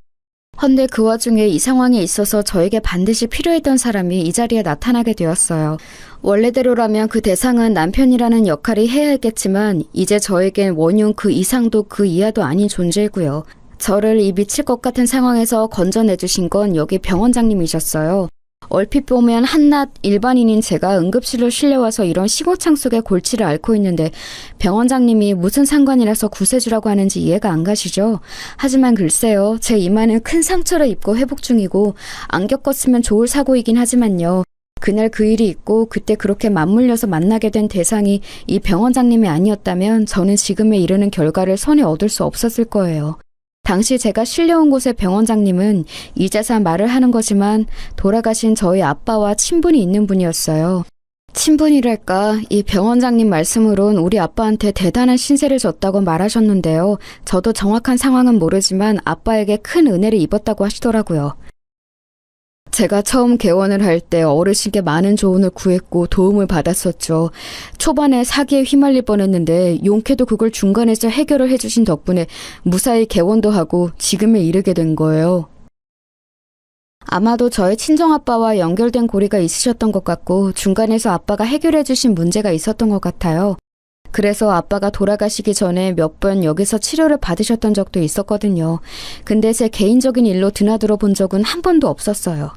헌데 그 와중에 이 상황에 있어서 저에게 반드시 필요했던 사람이 이 자리에 나타나게 되었어요. 원래대로라면 그 대상은 남편이라는 역할이 해야 했겠지만 이제 저에겐 원흉 그 이상도 그 이하도 아닌 존재고요. 저를 이 미칠 것 같은 상황에서 건져내주신 건 여기 병원장님이셨어요. 얼핏 보면 한낱 일반인인 제가 응급실로 실려와서 이런 시고창 속의 골치를 앓고 있는데 병원장님이 무슨 상관이라서 구세주라고 하는지 이해가 안 가시죠? 하지만 글쎄요, 제 이마는 큰 상처를 입고 회복 중이고 안 겪었으면 좋을 사고이긴 하지만요. 그날 그 일이 있고 그때 그렇게 맞물려서 만나게 된 대상이 이 병원장님이 아니었다면 저는 지금에 이르는 결과를 손에 얻을 수 없었을 거예요. 당시 제가 실려온 곳의 병원장님은 이제서 말을 하는 거지만 돌아가신 저희 아빠와 친분이 있는 분이었어요. 친분이랄까, 이 병원장님 말씀으론 우리 아빠한테 대단한 신세를 졌다고 말하셨는데요. 저도 정확한 상황은 모르지만 아빠에게 큰 은혜를 입었다고 하시더라고요. 제가 처음 개원을 할 때 어르신께 많은 조언을 구했고 도움을 받았었죠. 초반에 사기에 휘말릴 뻔했는데 용케도 그걸 중간에서 해결을 해주신 덕분에 무사히 개원도 하고 지금에 이르게 된 거예요. 아마도 저의 친정아빠와 연결된 고리가 있으셨던 것 같고 중간에서 아빠가 해결해 주신 문제가 있었던 것 같아요. 그래서 아빠가 돌아가시기 전에 몇 번 여기서 치료를 받으셨던 적도 있었거든요. 근데 제 개인적인 일로 드나들어 본 적은 한 번도 없었어요.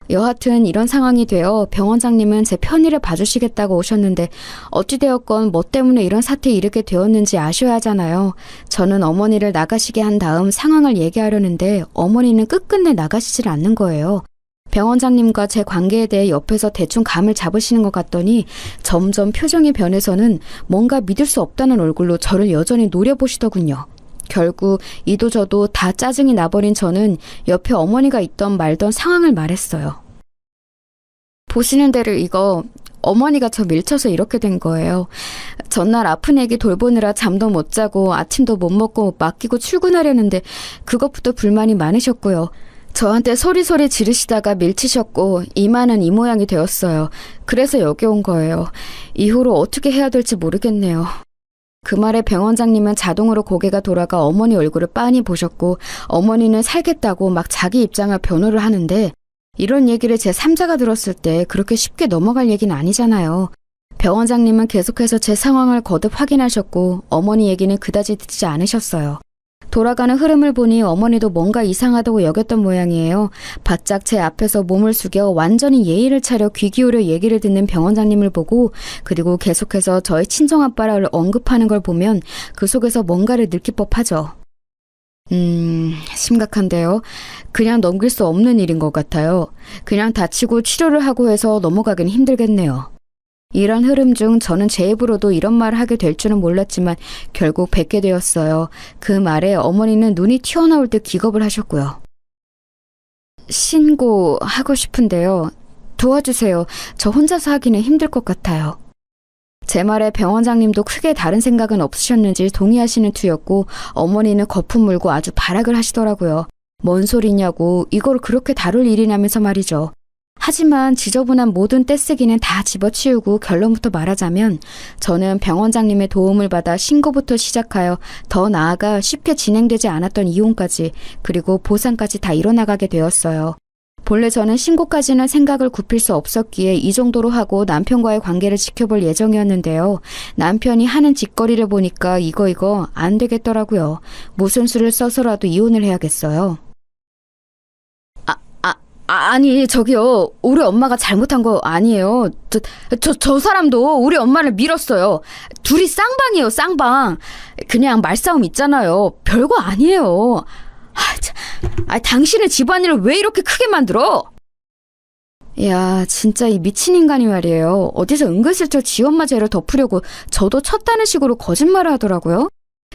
여하튼 이런 상황이 되어 병원장님은 제 편의를 봐주시겠다고 오셨는데 어찌되었건 뭐 때문에 이런 사태에 이르게 되었는지 아셔야 하잖아요. 저는 어머니를 나가시게 한 다음 상황을 얘기하려는데 어머니는 끝끝내 나가시질 않는 거예요. 병원장님과 제 관계에 대해 옆에서 대충 감을 잡으시는 것 같더니 점점 표정이 변해서는 뭔가 믿을 수 없다는 얼굴로 저를 여전히 노려보시더군요. 결국 이도저도 다 짜증이 나버린 저는 옆에 어머니가 있던 말던 상황을 말했어요. 보시는 대로 이거 어머니가 저 밀쳐서 이렇게 된 거예요. 전날 아픈 애기 돌보느라 잠도 못 자고 아침도 못 먹고 맡기고 출근하려는데 그것부터 불만이 많으셨고요. 저한테 소리소리 지르시다가 밀치셨고 이마는 이 모양이 되었어요. 그래서 여기 온 거예요. 이후로 어떻게 해야 될지 모르겠네요. 그 말에 병원장님은 자동으로 고개가 돌아가 어머니 얼굴을 빤히 보셨고 어머니는 살겠다고 막 자기 입장을 변호를 하는데 이런 얘기를 제 3자가 들었을 때 그렇게 쉽게 넘어갈 얘기는 아니잖아요. 병원장님은 계속해서 제 상황을 거듭 확인하셨고 어머니 얘기는 그다지 듣지 않으셨어요. 돌아가는 흐름을 보니 어머니도 뭔가 이상하다고 여겼던 모양이에요. 바짝 제 앞에서 몸을 숙여 완전히 예의를 차려 귀 기울여 얘기를 듣는 병원장님을 보고 그리고 계속해서 저의 친정아빠를 언급하는 걸 보면 그 속에서 뭔가를 느낄 법하죠. 심각한데요. 그냥 넘길 수 없는 일인 것 같아요. 그냥 다치고 치료를 하고 해서 넘어가긴 힘들겠네요. 이런 흐름 중 저는 제 입으로도 이런 말을 하게 될 줄은 몰랐지만 결국 뵙게 되었어요. 그 말에 어머니는 눈이 튀어나올 듯 기겁을 하셨고요. 신고하고 싶은데요. 도와주세요. 저 혼자서 하기는 힘들 것 같아요. 제 말에 병원장님도 크게 다른 생각은 없으셨는지 동의하시는 투였고 어머니는 거품 물고 아주 발악을 하시더라고요. 뭔 소리냐고 이걸 그렇게 다룰 일이냐면서 말이죠. 하지만 지저분한 모든 떼쓰기는 다 집어치우고 결론부터 말하자면 저는 병원장님의 도움을 받아 신고부터 시작하여 더 나아가 쉽게 진행되지 않았던 이혼까지 그리고 보상까지 다 이뤄나가게 되었어요. 본래 저는 신고까지는 생각을 굽힐 수 없었기에 이 정도로 하고 남편과의 관계를 지켜볼 예정이었는데요. 남편이 하는 짓거리를 보니까 이거 안 되겠더라고요. 무슨 수를 써서라도 이혼을 해야겠어요. 아니 저기요, 우리 엄마가 잘못한 거 아니에요. 저 사람도 우리 엄마를 밀었어요. 둘이 쌍방이에요, 쌍방. 그냥 말싸움 있잖아요. 별거 아니에요. 당신의 집안일을 왜 이렇게 크게 만들어? 야, 진짜 이 미친 인간이 말이에요. 어디서 은근슬쩍 지 엄마 죄를 덮으려고 저도 쳤다는 식으로 거짓말을 하더라고요.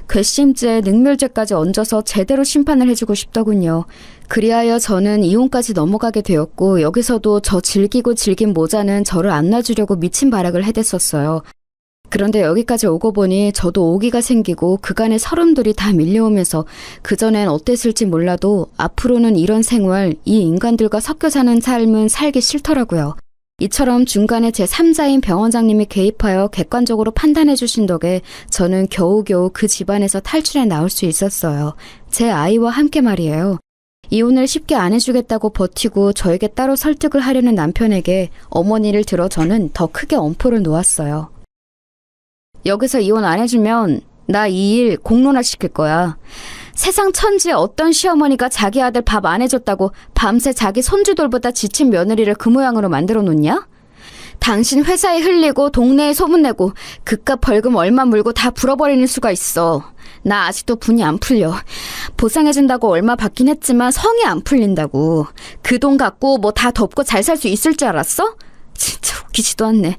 괘씸죄, 능멸죄까지 얹어서 제대로 심판을 해주고 싶더군요. 그리하여 저는 이혼까지 넘어가게 되었고 여기서도 저 즐기고 질긴 모자는 저를 안 놔주려고 미친 발악을 해댔었어요. 그런데 여기까지 오고 보니 저도 오기가 생기고 그간의 서름들이 다 밀려오면서 그전엔 어땠을지 몰라도 앞으로는 이런 생활, 이 인간들과 섞여 사는 삶은 살기 싫더라고요. 이처럼 중간에 제 3자인 병원장님이 개입하여 객관적으로 판단해 주신 덕에 저는 겨우겨우 그 집안에서 탈출해 나올 수 있었어요. 제 아이와 함께 말이에요. 이혼을 쉽게 안 해주겠다고 버티고 저에게 따로 설득을 하려는 남편에게 어머니를 들어 저는 더 크게 엄포를 놓았어요. 여기서 이혼 안 해주면 나 이 일 공론화 시킬 거야. 세상 천지에 어떤 시어머니가 자기 아들 밥 안 해줬다고 밤새 자기 손주들보다 지친 며느리를 그 모양으로 만들어 놓냐? 당신 회사에 흘리고 동네에 소문내고 그깟 벌금 얼마 물고 다 불어버리는 수가 있어. 나 아직도 분이 안 풀려. 보상해준다고 얼마 받긴 했지만 성이 안 풀린다고. 그 돈 갖고 뭐 다 덮고 잘 살 수 있을 줄 알았어? 진짜 웃기지도 않네.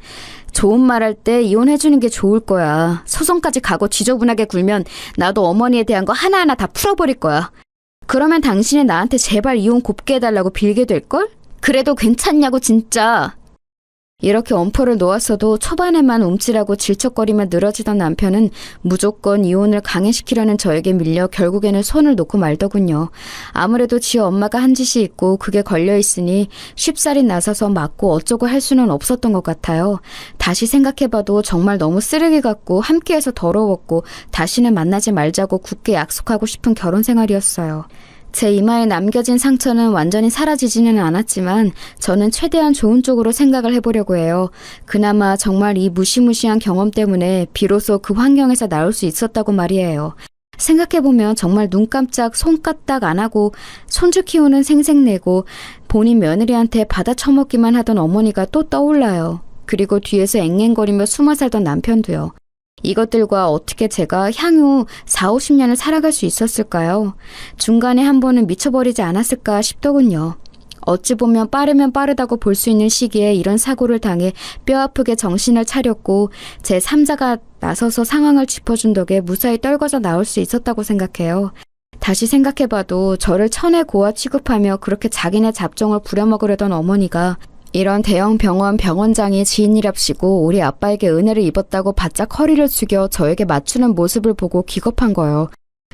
좋은 말 할 때 이혼해주는 게 좋을 거야. 소송까지 가고 지저분하게 굴면 나도 어머니에 대한 거 하나하나 다 풀어버릴 거야. 그러면 당신이 나한테 제발 이혼 곱게 해달라고 빌게 될걸? 그래도 괜찮냐고 진짜. 이렇게 엄포를 놓았어도 초반에만 움찔하고 질척거리며 늘어지던 남편은 무조건 이혼을 강행시키려는 저에게 밀려 결국에는 손을 놓고 말더군요. 아무래도 지 엄마가 한 짓이 있고 그게 걸려있으니 쉽사리 나서서 맞고 어쩌고 할 수는 없었던 것 같아요. 다시 생각해봐도 정말 너무 쓰레기 같고 함께해서 더러웠고 다시는 만나지 말자고 굳게 약속하고 싶은 결혼 생활이었어요. 제 이마에 남겨진 상처는 완전히 사라지지는 않았지만 저는 최대한 좋은 쪽으로 생각을 해보려고 해요. 그나마 정말 이 무시무시한 경험 때문에 비로소 그 환경에서 나올 수 있었다고 말이에요. 생각해보면 정말 눈 깜짝 손 까딱 안 하고 손주 키우는 생색내고 본인 며느리한테 받아 처먹기만 하던 어머니가 또 떠올라요. 그리고 뒤에서 앵앵거리며 숨어 살던 남편도요. 이것들과 어떻게 제가 향후 4, 50년을 살아갈 수 있었을까요? 중간에 한 번은 미쳐버리지 않았을까 싶더군요. 어찌 보면 빠르면 빠르다고 볼 수 있는 시기에 이런 사고를 당해 뼈아프게 정신을 차렸고 제 3자가 나서서 상황을 짚어준 덕에 무사히 떨궈져 나올 수 있었다고 생각해요. 다시 생각해봐도 저를 천의 고아 취급하며 그렇게 자기네 잡종을 부려먹으려던 어머니가 이런 대형 병원 병원장이 지인이랍시고 우리 아빠에게 은혜를 입었다고 바짝 허리를 숙여 저에게 맞추는 모습을 보고 기겁한 거요.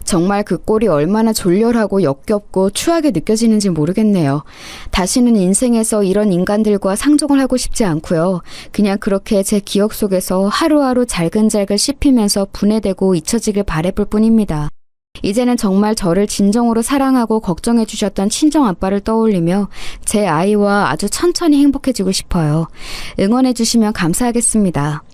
정말 그 꼴이 얼마나 졸렬하고 역겹고 추하게 느껴지는지 모르겠네요. 다시는 인생에서 이런 인간들과 상종을 하고 싶지 않고요. 그냥 그렇게 제 기억 속에서 하루하루 잘근잘근 씹히면서 분해되고 잊혀지길 바라볼 뿐입니다. 이제는 정말 저를 진정으로 사랑하고 걱정해 주셨던 친정아빠를 떠올리며 제 아이와 아주 천천히 행복해지고 싶어요. 응원해 주시면 감사하겠습니다.